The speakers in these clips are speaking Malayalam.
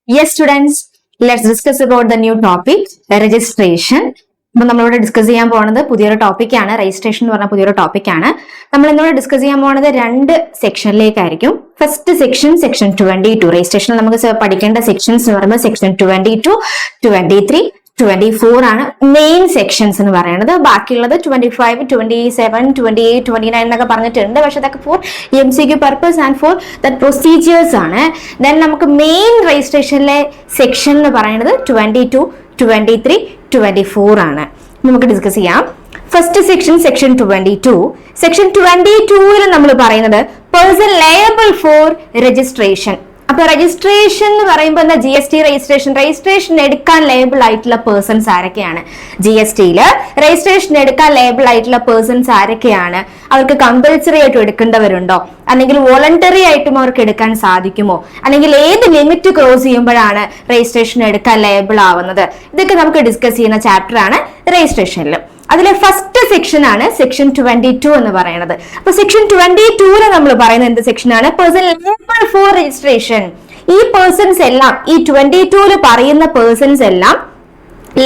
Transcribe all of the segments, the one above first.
Yes, students, let's discuss about the new topic, registration. അപ്പോൾ നമ്മളിവിടെ ഡിസ്കസ് ചെയ്യാൻ പോകുന്നത് പുതിയൊരു ടോപ്പിക്കാണ്. രജിസ്ട്രേഷൻ എന്ന് പറഞ്ഞ പുതിയൊരു ടോപ്പിക്കാണ്. നമ്മൾ ഇന്നോട് ഡിസ്കസ് ചെയ്യാൻ പോകുന്നത് രണ്ട് സെക്ഷനിലേക്കായിരിക്കും. First section 22. രജിസ്ട്രേഷനിൽ നമുക്ക് പഠിക്കേണ്ട സെക്ഷൻസ് എന്ന് പറയുമ്പോൾ സെക്ഷൻ 22, 23, 24 ആണ് മെയിൻ സെക്ഷൻസ് എന്ന് പറയുന്നത്. ബാക്കിയുള്ളത് 25, 27, 28, 29 എന്നൊക്കെ പറഞ്ഞിട്ടുണ്ട്. പക്ഷെ അതൊക്കെ for MCQ purpose and for that procedures ആണ്. ദെൻ നമുക്ക് മെയിൻ രജിസ്ട്രേഷനിലെ സെക്ഷൻ എന്ന് പറയുന്നത് 22, 23, 24 ആണ്. നമുക്ക് ഡിസ്കസ് ചെയ്യാം. First section 22. സെക്ഷൻ 22-ൽ നമ്മൾ പറയുന്നത് പേഴ്സൺ ലയബിൾ ഫോർ രജിസ്ട്രേഷൻ. അപ്പൊ രജിസ്ട്രേഷൻ എന്ന് പറയുമ്പോൾ എന്താ? GST രജിസ്ട്രേഷൻ എടുക്കാൻ ലേബിൾ ആയിട്ടുള്ള പേഴ്സൺസ് ആരൊക്കെയാണ്? GSTയിൽ രജിസ്ട്രേഷൻ എടുക്കാൻ ലേബിൾ ആയിട്ടുള്ള പേഴ്സൺസ് ആരൊക്കെയാണ്? അവർക്ക് കമ്പൽസറി ആയിട്ടും എടുക്കേണ്ടവരുണ്ടോ, അല്ലെങ്കിൽ വോളണ്ടറി ആയിട്ടും അവർക്ക് എടുക്കാൻ സാധിക്കുമോ, അല്ലെങ്കിൽ ഏത് ലിമിറ്റ് ക്രോസ് ചെയ്യുമ്പോഴാണ് രജിസ്ട്രേഷൻ എടുക്കാൻ ലേബിൾ ആവുന്നത്? ഇതൊക്കെ നമുക്ക് ഡിസ്കസ് ചെയ്യുന്ന ചാപ്റ്റർ ആണ് രജിസ്ട്രേഷനിൽ. അതിലെ ഫസ്റ്റ് സെക്ഷൻ ആണ് സെക്ഷൻ 22 എന്ന് പറയുന്നത്. അപ്പൊ സെക്ഷൻ 22-ൽ നമ്മൾ പറയുന്നത് എന്ത് സെക്ഷൻ ആണ്? Person liable for registration. ഈ പേഴ്സൺസ് എല്ലാം, ഈ 22-ൽ പറയുന്ന പേഴ്സൺസ് എല്ലാം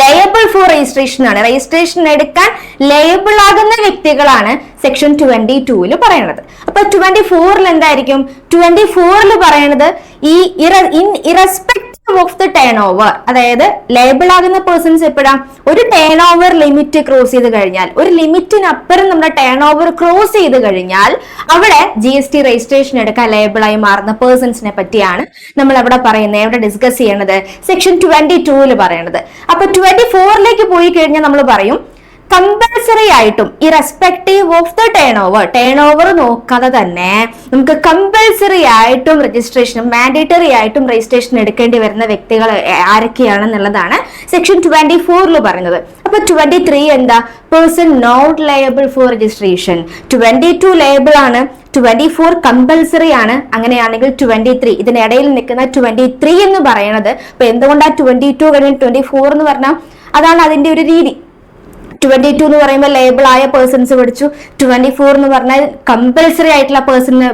ലയബിൾ ഫോർ രജിസ്ട്രേഷൻ ആണ്. രജിസ്ട്രേഷൻ എടുക്കാൻ ലയബിൾ ആകുന്ന വ്യക്തികളാണ് സെക്ഷൻ 22-ൽ പറയുന്നത്. അപ്പൊ 24-ൽ എന്തായിരിക്കും? 24-ൽ പറയുന്നത് ഈ ഇറസ്പെക്ടീവ് ഓഫ് ദ ടേൺ ഓവർ, അതായത് ലേബിൾ ആകുന്ന പേഴ്സൺസ് എപ്പോഴാ? ഒരു ടേൺ ഓവർ ലിമിറ്റ് ക്രോസ് ചെയ്ത് കഴിഞ്ഞാൽ, ഒരു ലിമിറ്റിനപ്പുറം നമ്മുടെ ടേൺ ഓവർ ക്രോസ് ചെയ്ത് കഴിഞ്ഞാൽ അവിടെ GST രജിസ്ട്രേഷൻ എടുക്കാൻ ലേബിൾ ആയി മാറുന്ന പേഴ്സൺസിനെ പറ്റിയാണ് നമ്മൾ അവിടെ പറയുന്നത്, ഇവിടെ ഡിസ്കസ് ചെയ്യണത് സെക്ഷൻ 22-ൽ പറയണത്. അപ്പൊ 24-ലേക്ക് പോയി കഴിഞ്ഞാൽ നമ്മൾ പറയും കമ്പൽസറി ആയിട്ടും ഇറസ്പെക്ടീവ് ഓഫ് ദ ടേൺ ഓവർ നോക്കാതെ തന്നെ നമുക്ക് കമ്പൽസറി ആയിട്ടും രജിസ്ട്രേഷൻ, മാൻഡേറ്ററി ആയിട്ടും രജിസ്ട്രേഷൻ എടുക്കേണ്ടി വരുന്ന വ്യക്തികൾ ആരൊക്കെയാണെന്നുള്ളതാണ് സെക്ഷൻ 24-ൽ പറയുന്നത്. അപ്പൊ 23 എന്താ? Person not liable for registration. 22 liable ആണ്, 24 കമ്പൽസറി ആണ്. അങ്ങനെയാണെങ്കിൽ 23, ഇതിനിടയിൽ നിൽക്കുന്ന 23 എന്ന് പറയുന്നത്, അപ്പൊ എന്തുകൊണ്ടാ 22 കഴിഞ്ഞ് 24 എന്ന് പറഞ്ഞാൽ അതാണ് അതിന്റെ ഒരു രീതി. 22 എന്ന് പറയുമ്പോൾ ലേബിൾ ആയ പേഴ്സൺസ് പഠിച്ചു, 24 എന്ന് പറഞ്ഞാൽ കമ്പൽസറി ആയിട്ടുള്ള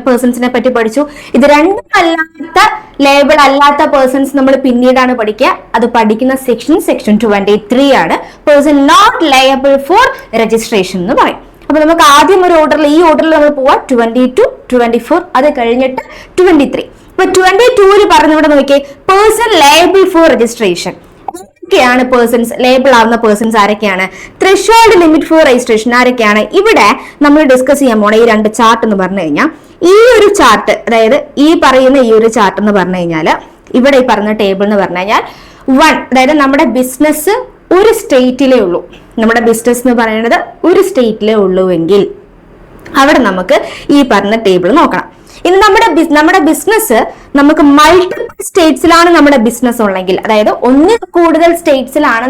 പേഴ്സൺസിനെ പറ്റി പഠിച്ചു. ഇത് രണ്ടും അല്ലാത്ത, ലേബിൾ അല്ലാത്ത പേഴ്സൺസ് നമ്മൾ പിന്നീടാണ് പഠിക്കുക. അത് പഠിക്കുന്ന സെക്ഷൻ 23 ആണ്. Person not liable for registration എന്ന് പറയും. അപ്പൊ നമുക്ക് ആദ്യം ഒരു ഓർഡറിൽ, ഈ ഓർഡറിൽ നമ്മൾ പോവാം. 22, 24, അത് കഴിഞ്ഞിട്ട് 23. അപ്പൊ 22-ൽ പറഞ്ഞവിടെ നോക്കിയേ, പേഴ്സൺ ലയബിൾ ഫോർ രജിസ്ട്രേഷൻ. ാണ് പേഴ്സൺസ് ലേബിൾ ആവുന്ന പേഴ്സൺസ് ആരൊക്കെയാണ്? ത്രെഷോൾഡ് ലിമിറ്റ് ഫോർ രജിസ്ട്രേഷൻ ആരൊക്കെയാണ്? ഇവിടെ നമ്മൾ ഡിസ്കസ് ചെയ്യാൻ പോണ ഈ രണ്ട് ചാർട്ട് എന്ന് പറഞ്ഞു കഴിഞ്ഞാൽ, ഈ ഒരു ചാർട്ട്, അതായത് ഈ പറയുന്ന ഈ ഒരു ചാർട്ട് എന്ന് പറഞ്ഞു കഴിഞ്ഞാൽ, ഇവിടെ ഈ പറഞ്ഞ ടേബിൾ എന്ന് പറഞ്ഞു കഴിഞ്ഞാൽ 1, അതായത് നമ്മുടെ ബിസിനസ് ഒരു സ്റ്റേറ്റിലേ ഉള്ളൂ, നമ്മുടെ ബിസിനസ് എന്ന് പറയുന്നത് ഒരു സ്റ്റേറ്റിലേ ഉള്ളൂ എങ്കിൽ അവിടെ നമുക്ക് ഈ പറഞ്ഞ ടേബിൾ നോക്കണം. ഇനി നമ്മുടെ ബിസിനസ് നമുക്ക് മൾട്ടിപ്പിൾ സ്റ്റേറ്റ്സിലാണ് നമ്മുടെ ബിസിനസ് ഉള്ളെങ്കിൽ, അതായത് ഒന്നിൽ കൂടുതൽ സ്റ്റേറ്റ്സിലാണ്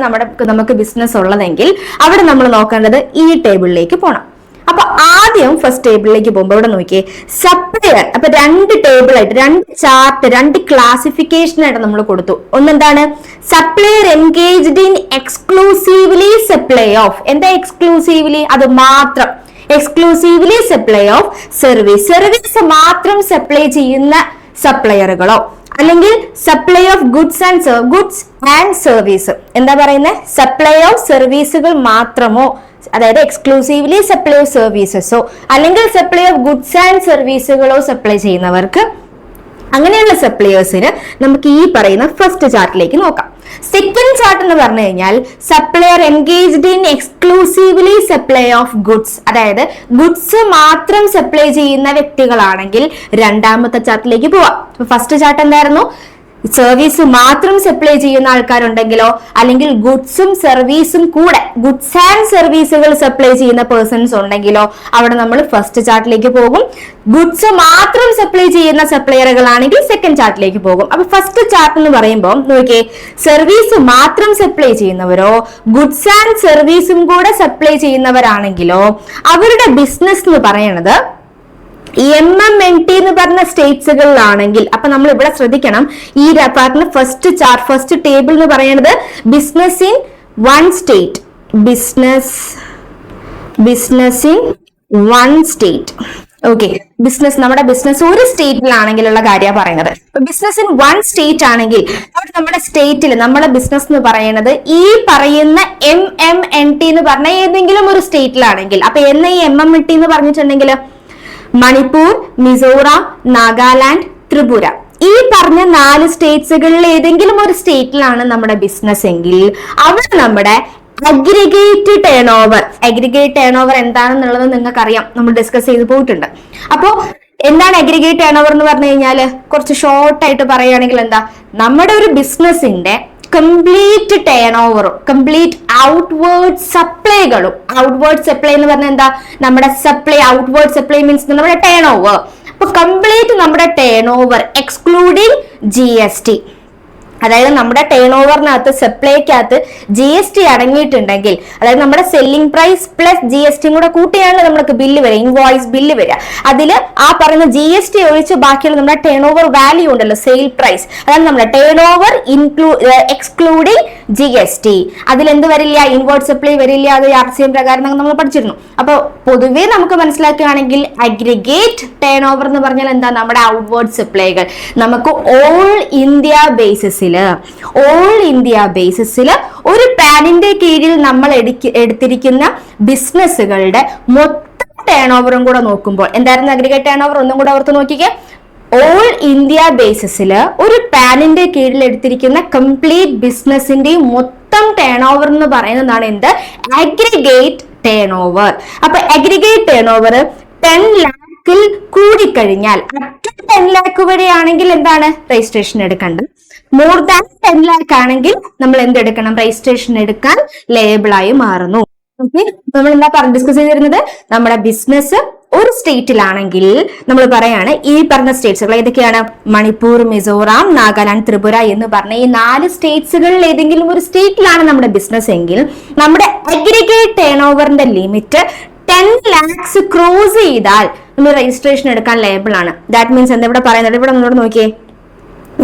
നമുക്ക് ബിസിനസ് ഉള്ളതെങ്കിൽ അവിടെ നമ്മൾ നോക്കേണ്ടത് ഈ ടേബിളിലേക്ക് പോകണം. അപ്പൊ ആദ്യം ഫസ്റ്റ് ടേബിളിലേക്ക് പോകുമ്പോൾ ഇവിടെ നോക്കിയേ, സപ്ലയർ. അപ്പൊ രണ്ട് ടേബിൾ ആയിട്ട്, രണ്ട് ചാർട്ട്, രണ്ട് ക്ലാസിഫിക്കേഷൻ ആയിട്ട് നമ്മൾ കൊടുത്തു. ഒന്നെന്താണ്? Supplier engaged in exclusively supply of. എന്താ എക്സ്ക്ലൂസീവ്ലി? അത് മാത്രം, എക്സ്ക്ലൂസീവ്ലി സപ്ലൈ ഓഫ് സർവീസ് മാത്രം സപ്ലൈ ചെയ്യുന്ന സപ്ലയറുകളോ, അല്ലെങ്കിൽ supply of goods and service. എന്താ പറയുന്നത്? സപ്ലൈ ഓഫ് സർവീസുകൾ മാത്രമോ, അതായത് എക്സ്ക്ലൂസീവ്ലി സപ്ലൈ ഓഫ് സർവീസസോ, അല്ലെങ്കിൽ സപ്ലൈ ഓഫ് ഗുഡ്സ് ആൻഡ് സർവീസുകളോ സപ്ലൈ ചെയ്യുന്നവർക്ക്, അങ്ങനെയുള്ള സപ്ലയേഴ്സിന് നമുക്ക് ഈ പറയുന്ന ഫസ്റ്റ് ചാർട്ടിലേക്ക് നോക്കാം. സെക്കൻഡ് ചാർട്ട് എന്ന് പറഞ്ഞു കഴിഞ്ഞാൽ supplier engaged in exclusively supply of goods, അതായത് ഗുഡ്സ് മാത്രം സപ്ലൈ ചെയ്യുന്ന വ്യക്തികളാണെങ്കിൽ രണ്ടാമത്തെ ചാർട്ടിലേക്ക് പോവാം. ഫസ്റ്റ് ചാർട്ട് എന്തായിരുന്നു? സർവീസ് മാത്രം സപ്ലൈ ചെയ്യുന്ന ആൾക്കാരുണ്ടെങ്കിലോ, അല്ലെങ്കിൽ ഗുഡ്സും സർവീസും കൂടെ, ഗുഡ്സ് ആൻഡ് സർവീസുകൾ സപ്ലൈ ചെയ്യുന്ന പേഴ്സൺസ് ഉണ്ടെങ്കിലോ അവിടെ നമ്മൾ ഫസ്റ്റ് ചാർട്ടിലേക്ക് പോകും. ഗുഡ്സ് മാത്രം സപ്ലൈ ചെയ്യുന്ന സപ്ലയറുകളാണെങ്കിൽ സെക്കൻഡ് ചാർട്ടിലേക്ക് പോകും. അപ്പൊ ഫസ്റ്റ് ചാർട്ട് എന്ന് പറയുമ്പോൾ നോക്കിയേ, സർവീസ് മാത്രം സപ്ലൈ ചെയ്യുന്നവരോ ഗുഡ്സ് ആൻഡ് സർവീസും കൂടെ സപ്ലൈ ചെയ്യുന്നവരാണെങ്കിലോ അവരുടെ ബിസിനസ് എന്ന് പറയുന്നത് MMNT എന്ന് പറഞ്ഞ സ്റ്റേറ്റ്സുകളിലാണെങ്കിൽ, അപ്പൊ നമ്മൾ ഇവിടെ ശ്രദ്ധിക്കണം, ഈ പറഞ്ഞ ഫസ്റ്റ് ടേബിൾ എന്ന് പറയുന്നത് business in one state, business in one state. Okay, business, നമ്മുടെ ബിസിനസ് ഒരു സ്റ്റേറ്റിലാണെങ്കിലുള്ള കാര്യമാണ് പറയുന്നത്. ബിസിനസ് ഇൻ വൺ സ്റ്റേറ്റ് ആണെങ്കിൽ നമ്മുടെ സ്റ്റേറ്റിൽ നമ്മുടെ ബിസിനസ് എന്ന് പറയുന്നത് ഈ പറയുന്ന MMNT എന്ന് പറഞ്ഞ ഏതെങ്കിലും ഒരു സ്റ്റേറ്റിലാണെങ്കിൽ, അപ്പൊ ഈ MMNT എന്ന് പറഞ്ഞിട്ടുണ്ടെങ്കിൽ മണിപ്പൂർ, മിസോറാം, നാഗാലാൻഡ്, ത്രിപുര, ഈ പറഞ്ഞ 4 സ്റ്റേറ്റ്സുകളിൽ ഏതെങ്കിലും ഒരു സ്റ്റേറ്റിലാണ് നമ്മുടെ ബിസിനസ് എങ്കിൽ അവിടെ നമ്മുടെ അഗ്രിഗേറ്റ് ടേൺ ഓവർ എന്താണെന്നുള്ളത് നിങ്ങൾക്ക് അറിയാം, നമ്മൾ ഡിസ്കസ് ചെയ്ത് പോയിട്ടുണ്ട്. അപ്പോ എന്താണ് അഗ്രിഗേറ്റ് ടേൺ ഓവർ എന്ന് പറഞ്ഞു കഴിഞ്ഞാല് കുറച്ച് ഷോർട്ട് ആയിട്ട് പറയുകയാണെങ്കിൽ എന്താ, നമ്മുടെ ഒരു ബിസിനസിന്റെ കംപ്ലീറ്റ് ടേൺ ഓവറും കംപ്ലീറ്റ് ഔട്ട്വേർഡ് സപ്ലൈകളും, ഔട്ട്വേർഡ് സപ്ലൈ എന്ന് പറഞ്ഞാൽ എന്താ, നമ്മുടെ സപ്ലൈ, ഔട്ട്വേർഡ് സപ്ലൈ മീൻസ് നമ്മുടെ ടേൺ ഓവർ. അപ്പൊ കംപ്ലീറ്റ് നമ്മുടെ ടേൺ ഓവർ എക്സ്ക്ലൂഡിങ് GST, അതായത് നമ്മുടെ ടേൺ ഓവറിനകത്ത് സപ്ലൈക്കകത്ത് GST അടങ്ങിയിട്ടുണ്ടെങ്കിൽ, അതായത് നമ്മുടെ സെല്ലിംഗ് പ്രൈസ് പ്ലസ് GST കൂടെ കൂട്ടിയാണ് നമുക്ക് ബില്ല് വരിക, ഇൻവോയ്സ് ബില്ല് വരിക. അതില് ആ പറയുന്ന GST ഒഴിച്ച് ബാക്കിയുള്ള നമ്മുടെ ടേൺ ഓവർ വാല്യൂ ഉണ്ടല്ലോ, സെയിൽ പ്രൈസ്, അതാണ് നമ്മുടെ ടേൺ ഓവർ എക്സ്ക്ലൂഡിങ് GST. അതിൽ എന്ത് വരില്ല, ഇൻവേർട്ട് സപ്ലൈ വരില്ല, അത് RCM പ്രകാരം നമ്മൾ പഠിച്ചിരുന്നു. അപ്പൊ പൊതുവെ നമുക്ക് മനസ്സിലാക്കുകയാണെങ്കിൽ അഗ്രിഗേറ്റ് ടേൺ ഓവർ എന്ന് പറഞ്ഞാൽ എന്താ, നമ്മുടെ ഔട്ട്വേർഡ് സപ്ലൈകൾ നമുക്ക് ഓൾ ഇന്ത്യ ബേസിസിൽ ഒരു പാനിന്റെ കീഴിൽ നമ്മൾ എടുത്തിരിക്കുന്ന ബിസിനസ്സുകളുടെ മൊത്തം ടേൺ ഓവറും കൂടെ നോക്കുമ്പോൾ എന്തായിരുന്നു അഗ്രിഗേറ്റ് ടേൺ ഓവർ, ഒന്നും കൂടെ ഓർത്ത് നോക്കിക്കേ. ഓൾ ഇന്ത്യ ബേസിസിൽ ഒരു പാനിന്റെ കീഴിൽ എടുത്തിരിക്കുന്ന കംപ്ലീറ്റ് ബിസിനസിന്റെ മൊത്തം ടേൺ ഓവർ എന്ന് പറയുന്നതാണ് എന്ത്, അഗ്രിഗേറ്റ് ടേൺ ഓവർ. അപ്പൊ അഗ്രിഗേറ്റ് ടേൺ ഓവർ 10 ലാഖിൽ കൂടിക്കഴിഞ്ഞാൽ, 10 ലാഖ് വരെയാണെങ്കിൽ എന്താണ്, രജിസ്ട്രേഷൻ എടുക്കേണ്ടത്. മോർ ദാൻ 10 ലാഖ് ആണെങ്കിൽ നമ്മൾ എന്തെടുക്കണം, രജിസ്ട്രേഷൻ എടുക്കാൻ ലേബിൾ ആയി മാറുന്നു. ഓക്കെ, നമ്മൾ എന്താ ഡിസ്കസ് ചെയ്തിരുന്നത്, നമ്മുടെ ബിസിനസ് ഒരു സ്റ്റേറ്റിലാണെങ്കിൽ നമ്മൾ പറയാണ് ഈ പറഞ്ഞ സ്റ്റേറ്റ്സുകൾ ഏതൊക്കെയാണ്, മണിപ്പൂർ, മിസോറാം, നാഗാലാൻഡ്, ത്രിപുര എന്ന് പറഞ്ഞ ഈ 4 സ്റ്റേറ്റ്സുകളിൽ ഏതെങ്കിലും ഒരു സ്റ്റേറ്റിലാണ് നമ്മുടെ ബിസിനസ് എങ്കിൽ നമ്മുടെ അഗ്രിഗേറ്റ് ടേൺ ഓവറിന്റെ ലിമിറ്റ് 10 ലാക്സ് ക്രോസ് ചെയ്താൽ നമ്മൾ രജിസ്ട്രേഷൻ എടുക്കാൻ ലേബിൾ ആണ്. ദാറ്റ് മീൻസ് എന്താ ഇവിടെ പറയുന്നത്, ഇവിടെ നമ്മളോട് നോക്കിയേ,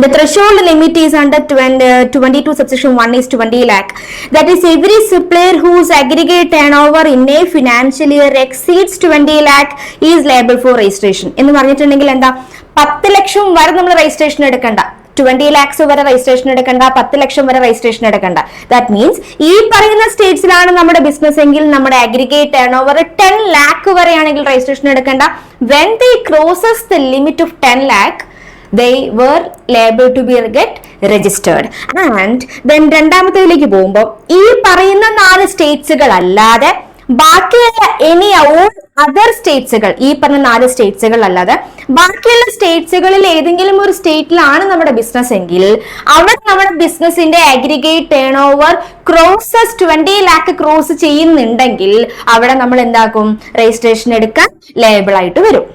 the threshold limit is under 22 subsection 1 is 20 lakh. That is, every supplier whose aggregate turnover in a financial year exceeds 20 lakh is liable for registration. എന്ന് പറഞ്ഞിട്ടുണ്ടെങ്കിൽ എന്താ, 10 ലക്ഷം വരെ നമ്മൾ രജിസ്ട്രേഷൻ എടുക്കണ്ട, 20 lakhs വരെ രജിസ്ട്രേഷൻ എടുക്കണ്ട, 10 ലക്ഷം വരെ രജിസ്ട്രേഷൻ എടുക്കണ്ട. ദാറ്റ് മീൻസ് ഈ പറയുന്ന സ്റ്റേറ്റ്സിലാണ് നമ്മുടെ ബിസിനസ് എങ്കിൽ നമ്മുടെ അഗ്രിഗേറ്റ് ടേൺ ഓവർ 10 ലാഖ് വരെയാണെങ്കിൽ രജിസ്ട്രേഷൻ എടുക്കണ്ട. When they crosses the limit of 10 lakh they were liable to be get registered. And then രണ്ടാമത്തേതിലേക്ക് പോകുമ്പോൾ ഈ പറയുന്ന 4 സ്റ്റേറ്റ്സുകൾ അല്ലാതെ ബാക്കിയുള്ള എനി അതർ സ്റ്റേറ്റ്സുകൾ, ഈ പറഞ്ഞ 4 സ്റ്റേറ്റ്സുകൾ അല്ലാതെ ബാക്കിയുള്ള സ്റ്റേറ്റ്സുകളിൽ ഏതെങ്കിലും ഒരു സ്റ്റേറ്റിലാണ് നമ്മുടെ ബിസിനസ് എങ്കിൽ അവിടെ നമ്മുടെ ബിസിനസിന്റെ aggregate turn over crosses 20 lakh cross ചെയ്യുന്നുണ്ടെങ്കിൽ അവിടെ നമ്മൾ എന്താക്കും, രജിസ്ട്രേഷൻ എടുക്കാൻ ലേബിൾ ആയിട്ട് വരും.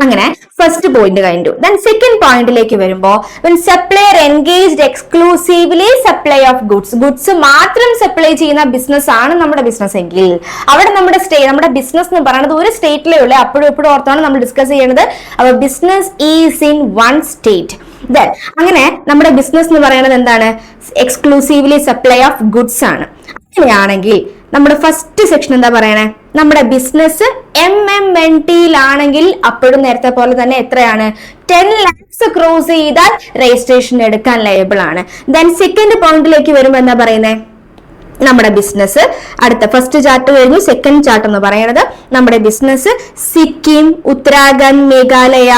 അങ്ങനെ ഫസ്റ്റ് പോയിന്റ് കഴിഞ്ഞു. ദെൻ സെക്കൻഡ് പോയിന്റിലേക്ക് വരുമ്പോൾ when supplier engaged exclusively supply of goods മാത്രം സപ്ലൈ ചെയ്യുന്ന ബിസിനസ് ആണ് നമ്മുടെ ബിസിനസ് എങ്കിൽ അവിടെ നമ്മുടെ ബിസിനസ് എന്ന് പറയുന്നത് ഒരു സ്റ്റേറ്റിലേ ഉള്ളൂ. അപ്പോഴും എപ്പോഴും ഓർത്താണ് നമ്മൾ ഡിസ്കസ് ചെയ്യുന്നത്, അവർ business is in one state. Then അങ്ങനെ നമ്മുടെ ബിസിനസ് എന്ന് പറയുന്നത് എന്താണ്, എക്സ്ക്ലൂസീവ്ലി സപ്ലൈ ഓഫ് ഗുഡ്സ് ആണ്. അങ്ങനെയാണെങ്കിൽ നമ്മുടെ ഫസ്റ്റ് സെക്ഷൻ എന്താ പറയണേ, നമ്മുടെ ബിസിനസ് MMNTയിലാണെങ്കിൽ അപ്പോഴും നേരത്തെ പോലെ തന്നെ എത്രയാണ്, 10 ലാക്സ് ക്രോസ് ചെയ്താൽ രജിസ്ട്രേഷൻ എടുക്കാൻ ലയബിൾ ആണ്. ദെൻ സെക്കൻഡ് പോയിന്റിലേക്ക് വരുമ്പോൾ എന്താ പറയുന്നത്, നമ്മുടെ ബിസിനസ് അടുത്ത ഫസ്റ്റ് ചാർട്ട് കഴിഞ്ഞു. സെക്കൻഡ് ചാർട്ട് എന്ന് പറയുന്നത് നമ്മുടെ ബിസിനസ് സിക്കിം, ഉത്തരാഖണ്ഡ്, മേഘാലയ,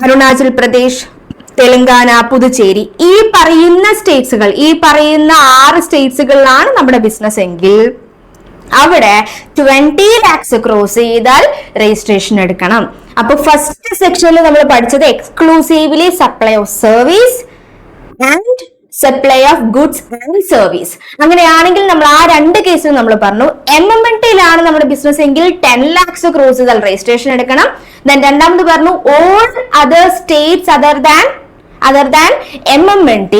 അരുണാചൽ പ്രദേശ്, തെലങ്കാന, പുതുച്ചേരി, ഈ പറയുന്ന സ്റ്റേറ്റ്സുകൾ, ഈ പറയുന്ന 6 സ്റ്റേറ്റ്സുകളിലാണ് നമ്മുടെ ബിസിനസ് എങ്കിൽ അവിടെ 20 ലാക്സ് ക്രോസ് ചെയ്താൽ രജിസ്ട്രേഷൻ എടുക്കണം. അപ്പൊ ഫസ്റ്റ് സെക്ഷനിൽ നമ്മൾ പഠിച്ചത് exclusively supply of service and supply of goods and service. അങ്ങനെയാണെങ്കിൽ നമ്മൾ ആ 2 കേസിൽ നമ്മൾ പറഞ്ഞു MMNTയിലാണ് നമ്മുടെ ബിസിനസ് എങ്കിൽ 10 ലാക്സ് ക്രോസ് ചെയ്താൽ രജിസ്ട്രേഷൻ എടുക്കണം. ദെൻ രണ്ടാമത് പറഞ്ഞു all other States other than MMNT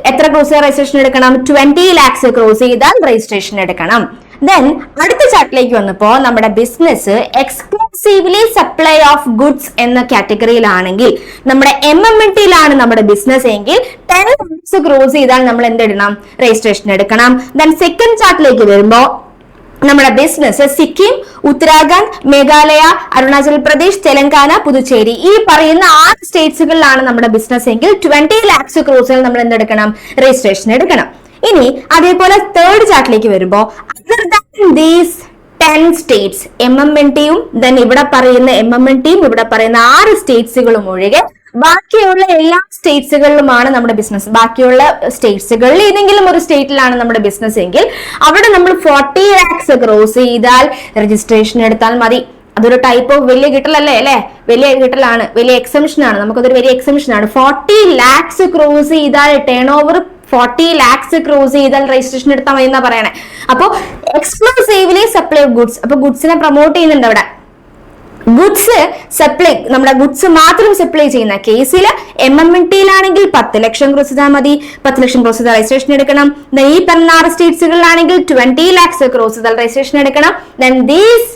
എത്ര ക്രോസ് ചെയ്താൽ രജിസ്ട്രേഷൻ എടുക്കണം, 20 ലാക്സ് ക്രോസ് ചെയ്താൽ രജിസ്ട്രേഷൻ എടുക്കണം. ദെൻ അടുത്ത ചാർട്ടിലേക്ക് വന്നപ്പോ നമ്മുടെ business exclusively supply of goods എന്ന കാറ്റഗറിയിലാണെങ്കിൽ നമ്മുടെ MMNTയിലാണ് നമ്മുടെ ബിസിനസ് എങ്കിൽ 10 ലാക്സ് ക്രോസ് ചെയ്താൽ നമ്മൾ എന്തിടണം, രജിസ്ട്രേഷൻ എടുക്കണം. ദെൻ സെക്കൻഡ് ചാർട്ടിലേക്ക് വരുമ്പോ നമ്മുടെ ബിസിനസ് സിക്കിം, ഉത്തരാഖണ്ഡ്, മേഘാലയ, അരുണാചൽ പ്രദേശ്, തെലങ്കാന, പുതുച്ചേരി ഈ പറയുന്ന 6 സ്റ്റേറ്റ്സുകളിലാണ് നമ്മുടെ ബിസിനസ് എങ്കിൽ 20 lakhs ക്രോസിൽ നമ്മൾ എന്തെടുക്കണം? രജിസ്ട്രേഷൻ എടുക്കണം. ഇനി അതേപോലെ തേർഡ് ചാർട്ടിലേക്ക് വരുമ്പോൾ അതർ ദാൻ ദീസ് 10 സ്റ്റേറ്റ്സ് MMNTയും ദെൻ ഇവിടെ പറയുന്ന MMNTയും ഇവിടെ പറയുന്ന 6 സ്റ്റേറ്റ്സുകളും ഒഴികെ ബാക്കിയുള്ള എല്ലാ സ്റ്റേറ്റ്സുകളിലുമാണ് നമ്മുടെ ബിസിനസ്. ബാക്കിയുള്ള സ്റ്റേറ്റ്സുകളിൽ ഏതെങ്കിലും ഒരു സ്റ്റേറ്റിലാണ് നമ്മുടെ ബിസിനസ് എങ്കിൽ അവിടെ നമ്മൾ 40 lakhs ക്രോസ് ചെയ്താൽ രജിസ്ട്രേഷൻ എടുത്താൽ മതി. അതൊരു ടൈപ്പ് ഓഫ് വലിയ കിട്ടലല്ലേ അല്ലെ? വലിയ കിട്ടലാണ്, വലിയ എക്സംഷൻ ആണ്. നമുക്കതൊരു വലിയ എക്സംഷൻ ആണ്. 40 lakhs ക്രോസ് ചെയ്താൽ ടേൺ ഓവർ 40 lakhs ക്രോസ് ചെയ്താൽ രജിസ്ട്രേഷൻ എടുത്താൽ മതി എന്നാ പറയണേ. അപ്പൊ എക്സ്ക്ലൂസീവ്ലി സപ്ലൈ ഓഫ് ഗുഡ്സ്, അപ്പൊ ഗുഡ്സിനെ പ്രൊമോട്ട് ചെയ്യുന്നുണ്ട് അവിടെ. ഗുഡ്സ് സപ്ലൈ, നമ്മുടെ ഗുഡ്സ് മാത്രം സപ്ലൈ ചെയ്യുന്ന കേസിൽ MMNTയിലാണെങ്കിൽ 10 ലക്ഷം ക്രോസ് ചെയ്താൽ മതി. 10 ലക്ഷം ക്രോസ് ചെയ്താൽ രജിസ്ട്രേഷൻ എടുക്കണം. ഈ പറഞ്ഞ 6 സ്റ്റേറ്റ്സുകളിലാണെങ്കിൽ 20 lakhs ക്രോസ് ചെയ്താൽ രജിസ്ട്രേഷൻ എടുക്കണം. ദെൻ ദീസ്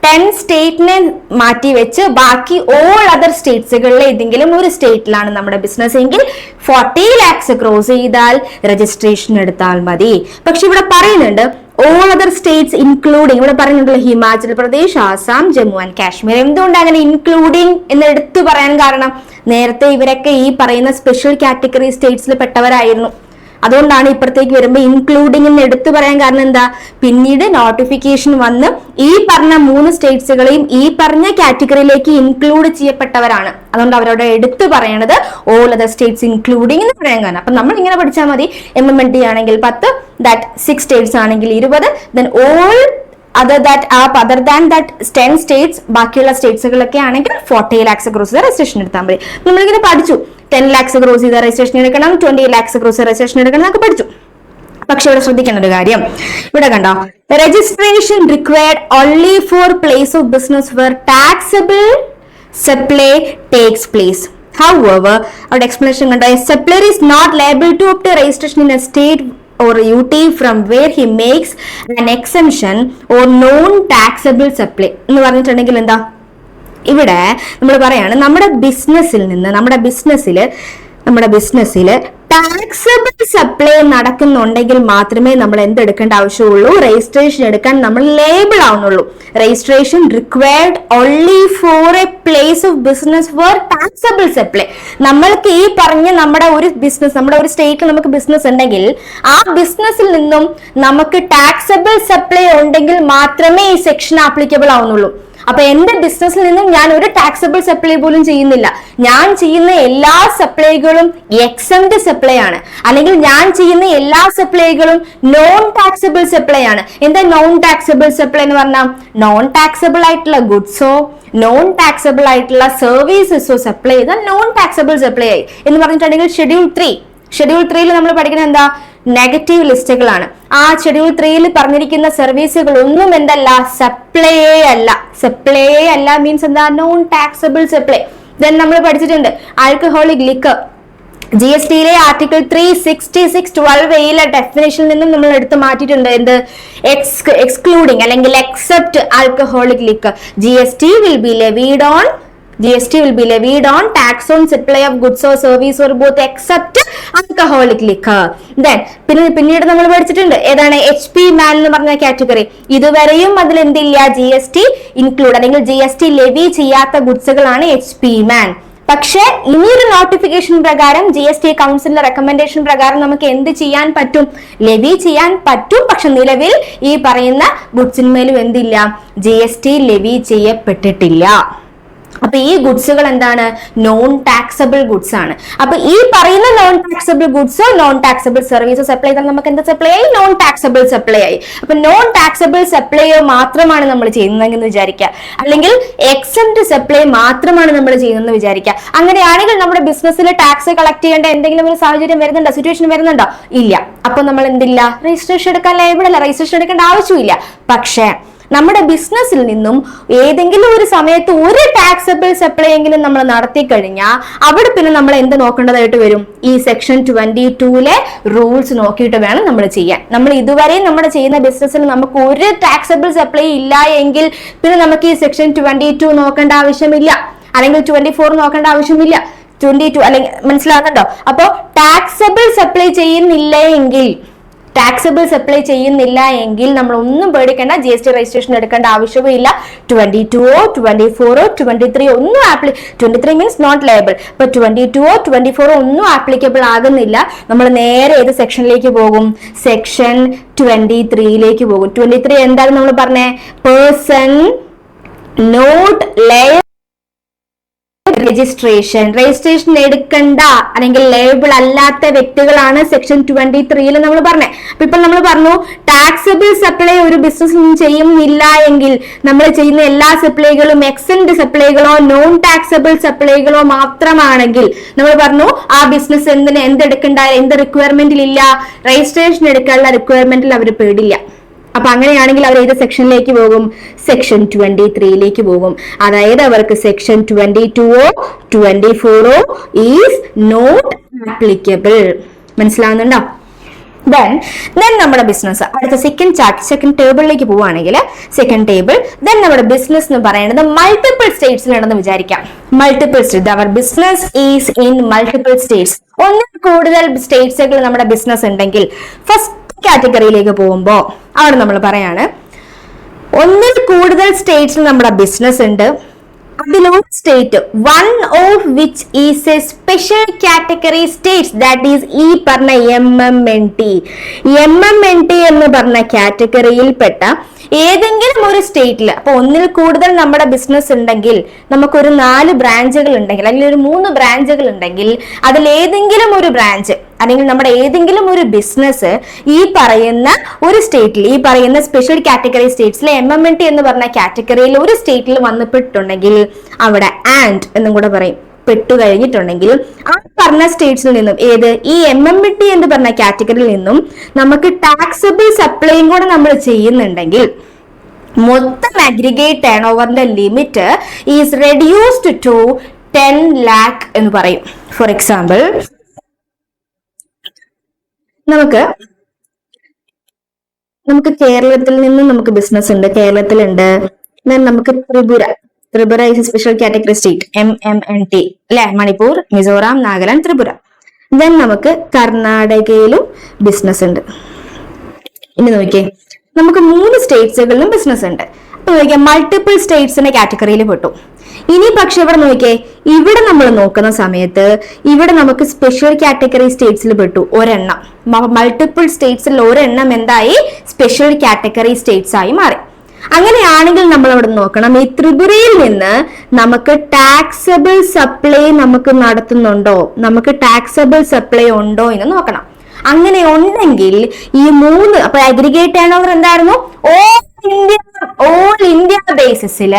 10 സ്റ്റേറ്റിനെ മാറ്റി വെച്ച് ബാക്കി ഓൾ അതർ സ്റ്റേറ്റ്സുകളിലെ ഏതെങ്കിലും ഒരു സ്റ്റേറ്റിലാണ് നമ്മുടെ ബിസിനസ് എങ്കിൽ 40 lakhs ക്രോസ് ചെയ്താൽ രജിസ്ട്രേഷൻ എടുത്താൽ മതി. പക്ഷെ ഇവിടെ പറയുന്നുണ്ട് ഓൾ അതർ സ്റ്റേറ്റ്സ് ഇൻക്ലൂഡിങ്, ഇവിടെ പറയുന്നുണ്ടല്ലോ ഹിമാചൽ പ്രദേശ്, ആസാം, ജമ്മു ആൻഡ് കാശ്മീർ. എന്തുകൊണ്ട് അങ്ങനെ ഇൻക്ലൂഡിങ് എന്ന് എടുത്തു പറയാൻ കാരണം നേരത്തെ ഇവരൊക്കെ ഈ പറയുന്ന സ്പെഷ്യൽ കാറ്റഗറി സ്റ്റേറ്റ്സിൽ പെട്ടവരായിരുന്നു. അതുകൊണ്ടാണ് ഇപ്പുറത്തേക്ക് വരുമ്പോൾ ഇൻക്ലൂഡിംഗ് എന്ന് എടുത്തു പറയാൻ കാരണം എന്താ? പിന്നീട് നോട്ടിഫിക്കേഷൻ വന്ന് ഈ പറഞ്ഞ 3 സ്റ്റേറ്റ്സുകളെയും ഈ പറഞ്ഞ കാറ്റഗറിയിലേക്ക് ഇൻക്ലൂഡ് ചെയ്യപ്പെട്ടവരാണ്. അതുകൊണ്ട് അവരോട് എടുത്തു പറയണത് ഓൾ അതർ സ്റ്റേറ്റ്സ് ഇൻക്ലൂഡിംഗ് എന്ന് പറയാൻ കാരണം. അപ്പൊ നമ്മൾ ഇങ്ങനെ പഠിച്ചാൽ മതി. MMNT ആണെങ്കിൽ 10, ദാറ്റ് 6 സ്റ്റേറ്റ്സ് ആണെങ്കിൽ 20, then all other than that 10 States, ബാക്കിയുള്ള സ്റ്റേറ്റ്സുകളൊക്കെ ആണെങ്കിൽ 40 lakhs ക്രോസ് രജിസ്ട്രേഷൻ എടുത്താൽ മതി. നമ്മളിങ്ങനെ പഠിച്ചു 10 lakhs ക്രോസ് ചെയ്ത രജിസ്ട്രേഷൻ എടുക്കണം, 20 lakhs ക്രോസ് രജിസ്ട്രേഷൻ എടുക്കണം എന്നൊക്കെ പഠിച്ചു. പക്ഷെ ഇവിടെ ശ്രദ്ധിക്കേണ്ട ഒരു കാര്യം, ഇവിടെ കണ്ടോ, registration required only for place of business where taxable supply takes place. However, അവിടെ എക്സ്പ്ലനേഷൻ കണ്ടോ, supplier is not liable to obtain registration in a state or UT from where he makes an exemption or non-taxable supply എന്ന് പറഞ്ഞിട്ടുണ്ടെങ്കിൽ എന്താ? ഇവിടെ നമ്മൾ പറയാണ് നമ്മുടെ ബിസിനസ്സിൽ ടാക്സബിൾ സപ്ലൈ നടക്കുന്നുണ്ടെങ്കിൽ മാത്രമേ നമ്മൾ എന്തെടുക്കേണ്ട ആവശ്യമുള്ളൂ? രജിസ്ട്രേഷൻ എടുക്കാൻ നമ്മൾ ലേബിൾ ആവുന്നുള്ളൂ. Registration required only for a place of business for taxable supply. നമ്മൾക്ക് ഈ പറഞ്ഞ നമ്മുടെ ഒരു സ്റ്റേറ്റിൽ നമുക്ക് ബിസിനസ് ഉണ്ടെങ്കിൽ ആ ബിസിനസ്സിൽ നിന്നും നമുക്ക് ടാക്സബിൾ സപ്ലൈ ഉണ്ടെങ്കിൽ മാത്രമേ ഈ സെക്ഷൻ ആപ്ലിക്കബിൾ ആവുന്നുള്ളൂ. അപ്പൊ എന്റെ ബിസിനസ്സിൽ നിന്നും ഞാൻ ഒരു ടാക്സബിൾ സപ്ലൈ പോലും ചെയ്യുന്നില്ല. ഞാൻ ചെയ്യുന്ന എല്ലാ സപ്ലൈകളും എക്സംപ്റ്റ് സപ്ലൈ ആണ്, അല്ലെങ്കിൽ ഞാൻ ചെയ്യുന്ന എല്ലാ സപ്ലൈകളും നോൺ ടാക്സബിൾ സപ്ലൈ ആണ്. എന്താ നോൺ ടാക്സബിൾ സപ്ലൈ എന്ന് പറഞ്ഞാൽ? നോൺ ടാക്സബിൾ ആയിട്ടുള്ള ഗുഡ്സോ നോൺ ടാക്സബിൾ ആയിട്ടുള്ള സർവീസസോ സപ്ലൈ ചെയ്താൽ നോൺ ടാക്സബിൾ സപ്ലൈ ആയി എന്ന് പറഞ്ഞിട്ടുണ്ടെങ്കിൽ ഷെഡ്യൂൾ 3 നമ്മൾ പഠിക്കുന്നത് എന്താ? നെഗറ്റീവ് ലിസ്റ്റുകളാണ്. ആ ഷെഡ്യൂൾ 3 പറഞ്ഞിരിക്കുന്ന സർവീസുകൾ ഒന്നും എന്തല്ല? സപ്ലൈയേ അല്ല. മീൻസ് എന്താ? Non taxable supply. ദെൻ നമ്മൾ പഠിച്ചിട്ടുണ്ട് ആൽക്കഹോളിക് ലിക്കർ. GSTയിലെ ആർട്ടിക്കിൾ 366(12)യിലെ ഡെഫിനേഷനിൽ നിന്നും നമ്മൾ എടുത്ത് മാറ്റിയിട്ടുണ്ട്. എന്ത്? എക്സ്ക്ലൂഡിംഗ് അല്ലെങ്കിൽ except alcoholic liquor. GST will be levied on tax on supply of goods or service or both except alcoholic liquor. Then പിന്നീട് നമ്മൾ പഠിച്ചിട്ടുണ്ട് ഏതാണ്? HP man എന്ന് പറഞ്ഞ കാറ്റഗറി. ഇതുവരെയും അതിൽ എന്തില്ല? GST ഇൻക്ലൂഡ് അല്ലെങ്കിൽ GST ലെവി ചെയ്യാത്ത ഗുഡ്സുകളാണ് HP man. പക്ഷെ ഇനിയൊരു നോട്ടിഫിക്കേഷൻ പ്രകാരം GST കൗൺസിലിന്റെ റെക്കമെൻഡേഷൻ പ്രകാരം നമുക്ക് എന്ത് ചെയ്യാൻ പറ്റും? ലെവി ചെയ്യാൻ പറ്റും. പക്ഷെ നിലവിൽ ഈ പറയുന്ന ഗുഡ്സിന്മേലും എന്തില്ല? GST ലെവി ചെയ്യപ്പെട്ടിട്ടില്ല. അപ്പൊ ഈ ഗുഡ്സുകൾ എന്താണ്? നോൺ ടാക്സബിൾ ഗുഡ്സ് ആണ്. അപ്പൊ ഈ പറയുന്ന നോൺ ടാക്സബിൾ ഗുഡ്സോ നോൺ ടാക്സബിൾ സർവീസോ സപ്ലൈ ചെയ്താൽ നമുക്ക് എന്താ സപ്ലൈ ആയി? നോൺ ടാക്സബിൾ സപ്ലൈ ആയി. അപ്പൊ നോൺ ടാക്സബിൾ സപ്ലൈയോ മാത്രമാണ് നമ്മൾ ചെയ്യുന്നതെന്ന് വിചാരിക്കുക, അല്ലെങ്കിൽ എക്സെപ്റ്റ് സപ്ലൈ മാത്രമാണ് നമ്മൾ ചെയ്യുന്നതെന്ന് വിചാരിക്കുക. അങ്ങനെയാണെങ്കിൽ നമ്മുടെ ബിസിനസ്സിൽ ടാക്സ് കളക്ട് ചെയ്യേണ്ട എന്തെങ്കിലും ഒരു സാഹചര്യം വരുന്നുണ്ടോ? സിറ്റുവേഷൻ വരുന്നുണ്ടോ? ഇല്ല. അപ്പൊ നമ്മൾ എന്തില്ല? രജിസ്ട്രേഷൻ എടുക്കാൻ ലേബിളല്ല, രജിസ്ട്രേഷൻ എടുക്കേണ്ട ആവശ്യമില്ല. പക്ഷേ നമ്മുടെ ബിസിനസ്സിൽ നിന്നും ഏതെങ്കിലും ഒരു സമയത്ത് ഒരു ടാക്സബിൾ സപ്ലൈ എങ്കിലും നമ്മൾ നടത്തി കഴിഞ്ഞാൽ അവിടെ പിന്നെ നമ്മൾ എന്ത് നോക്കേണ്ടതായിട്ട് വരും? ഈ സെക്ഷൻ 22ലെ റൂൾസ് നോക്കിയിട്ട് വേണം നമ്മൾ ചെയ്യാൻ. നമ്മൾ ഇതുവരെ നമ്മുടെ ചെയ്യുന്ന ബിസിനസ്സിൽ നമുക്ക് ഒരു ടാക്സബിൾ സപ്ലൈ ഇല്ല എങ്കിൽ പിന്നെ നമുക്ക് ഈ സെക്ഷൻ 22 നോക്കേണ്ട ആവശ്യമില്ല, അല്ലെങ്കിൽ 24 നോക്കേണ്ട ആവശ്യമില്ല. 22 അല്ലെങ്കിൽ മനസ്സിലാകുന്നുണ്ടോ? അപ്പോ ടാക്സബിൾ സപ്ലൈ ചെയ്യുന്നില്ല എങ്കിൽ ടാക്സബിൾ സപ്ലൈ ചെയ്യുന്നില്ല എങ്കിൽ നമ്മൾ ഒന്നും പേടിക്കേണ്ട, GST രജിസ്ട്രേഷൻ എടുക്കേണ്ട ആവശ്യവും ഇല്ല. 22 24 23 ഒന്നും 23 മീൻസ് നോട്ട് ലയബിൾ. ഇപ്പൊ 22 24 ഒന്നും ആപ്ലിക്കബിൾ ആകുന്നില്ല. നമ്മൾ നേരെ ഏത് സെക്ഷനിലേക്ക് പോകും? സെക്ഷൻ 23യിലേക്ക് പോകും. 23 എന്താണ് നമ്മൾ പറഞ്ഞേ? പേഴ്സൺ നോട്ട് ലയബിൾ രജിസ്ട്രേഷൻ എടുക്കണ്ട അല്ലെങ്കിൽ ലേബിൾ അല്ലാത്ത വ്യക്തികളാണ് സെക്ഷൻ 23യിൽ നമ്മൾ പറഞ്ഞത്. അപ്പൊ ഇപ്പൊ നമ്മൾ പറഞ്ഞു ടാക്സബിൾ സപ്ലൈ ഒരു ബിസിനസ് ചെയ്യുന്നില്ല എങ്കിൽ നമ്മൾ ചെയ്യുന്ന എല്ലാ സപ്ലൈകളും എക്സെന്റ് സപ്ലൈകളോ നോൺ ടാക്സബിൾ സപ്ലൈകളോ മാത്രമാണെങ്കിൽ നമ്മൾ പറഞ്ഞു ആ ബിസിനസ് എന്തെടുക്കണ്ട, എന്ത് റിക്വയർമെന്റിൽ ഇല്ല, രജിസ്ട്രേഷൻ എടുക്കാനുള്ള റിക്വയർമെന്റിൽ അവർ പേടില്ല. അപ്പൊ അങ്ങനെയാണെങ്കിൽ അവർ ഏത് സെക്ഷനിലേക്ക് പോകും? സെക്ഷൻ 23യിലേക്ക് പോകും. അതായത് അവർക്ക് സെക്ഷൻ 22 24 ഈസ് നോട്ട് ആപ്ലിക്കബിൾ. മനസ്സിലാവുന്നുണ്ടോ? ദെൻ നമ്മുടെ ബിസിനസ് അടുത്ത സെക്കൻഡ് ടേബിളിലേക്ക് പോവുകയാണെങ്കിൽ സെക്കൻഡ് ടേബിൾ ദെൻ നമ്മുടെ ബിസിനസ് എന്ന് പറയുന്നത് മൾട്ടിപ്പിൾ സ്റ്റേറ്റ്സിലാണെന്ന് വിചാരിക്കാം. മൾട്ടിപ്പിൾ സ്റ്റേറ്റ്, അവർ business is in multiple states. ഒന്നിൽ കൂടുതൽ സ്റ്റേറ്റ്സുകൾ നമ്മുടെ ബിസിനസ് ഉണ്ടെങ്കിൽ ഫസ്റ്റ് കാറ്റഗറിയിലേക്ക് പോകുമ്പോ അവിടെ നമ്മൾ പറയാണ് ഒന്നിൽ കൂടുതൽ സ്റ്റേറ്റ്സിൽ നമ്മുടെ ബിസിനസ് ഉണ്ട്. അതിലൊരു state one of which is A special category States that is ഈ പറഞ്ഞ MMNT എന്ന് പറഞ്ഞ കാറ്റഗറിയിൽപ്പെട്ട ഏതെങ്കിലും ഒരു സ്റ്റേറ്റിൽ, അപ്പൊ ഒന്നിൽ കൂടുതൽ നമ്മുടെ ബിസിനസ് ഉണ്ടെങ്കിൽ നമുക്കൊരു 4 ബ്രാഞ്ചുകൾ ഉണ്ടെങ്കിൽ അല്ലെങ്കിൽ ഒരു 3 ബ്രാഞ്ചുകൾ ഉണ്ടെങ്കിൽ അതിൽ ഏതെങ്കിലും ഒരു ബ്രാഞ്ച് അല്ലെങ്കിൽ നമ്മുടെ ഏതെങ്കിലും ഒരു ബിസിനസ് ഈ പറയുന്ന ഒരു സ്റ്റേറ്റിൽ, ഈ പറയുന്ന സ്പെഷ്യൽ കാറ്റഗറി സ്റ്റേറ്റ്സിലെ MMNT എന്ന് പറഞ്ഞ കാറ്റഗറിയിൽ ഒരു സ്റ്റേറ്റിൽ വന്നിപ്പെട്ടുണ്ടെങ്കിൽ അവിടെ ആൻഡ് എന്നും കൂടെ പറയും, പെട്ടു കഴിഞ്ഞിട്ടുണ്ടെങ്കിൽ ആ പറഞ്ഞ സ്റ്റേറ്റ്സിൽ നിന്നും ഏത് ഈ MMNT എന്ന് പറഞ്ഞ കാറ്റഗറിയിൽ നിന്നും നമുക്ക് ടാക്സബിൾ സപ്ലൈയും കൂടെ നമ്മൾ ചെയ്യുന്നുണ്ടെങ്കിൽ മൊത്തം അഗ്രിഗേറ്റ് ടേൺ ഓവറിന്റെ limit is reduced to 10 lakh എന്ന് പറയും. ഫോർ എക്സാമ്പിൾ നമുക്ക് കേരളത്തിൽ നിന്നും നമുക്ക് ബിസിനസ് ഉണ്ട്, കേരളത്തിലുണ്ട്. നമുക്ക് Tripura is special category state MMNT അല്ലെ, മണിപ്പൂർ, മിസോറാം, നാഗാലാൻഡ്, ത്രിപുര. ദെൻ നമുക്ക് കർണാടകയിലും ബിസിനസ് ഉണ്ട്. ഇനി നോക്കിയേ, നമുക്ക് 3 സ്റ്റേറ്റ്സുകളിലും ബിസിനസ് ഉണ്ട്. അപ്പൊ നോക്കിയാൽ മൾട്ടിപ്പിൾ സ്റ്റേറ്റ്സിന്റെ കാറ്റഗറിയിൽ പെട്ടു. ഇനി പക്ഷെ ഇവിടെ നോക്കിയേ, ഇവിടെ നമ്മൾ നോക്കുന്ന സമയത്ത് ഇവിടെ നമുക്ക് സ്പെഷ്യൽ കാറ്റഗറി സ്റ്റേറ്റ്സിൽ പെട്ടു ഒരെണ്ണം. മൾട്ടിപ്പിൾ സ്റ്റേറ്റ്സിൽ ഒരെണ്ണം എന്തായി? സ്പെഷ്യൽ കാറ്റഗറി സ്റ്റേറ്റ്സ് ആയി മാറി. അങ്ങനെയാണെങ്കിൽ നമ്മൾ അവിടെ നോക്കണം, ഈ ത്രിപുരയിൽ നിന്ന് നമുക്ക് ടാക്സബിൾ സപ്ലൈ നമുക്ക് നടത്തുന്നുണ്ടോ, നമുക്ക് ടാക്സബിൾ സപ്ലൈ ഉണ്ടോ എന്ന് നോക്കണം. അങ്ങനെ ഉണ്ടെങ്കിൽ ഈ 3 അപ്പൊ അഗ്രിഗേറ്റ് ടേൺ ഓവർ എന്തായിരുന്നു? ഓൾ ഇന്ത്യ ബേസിസിൽ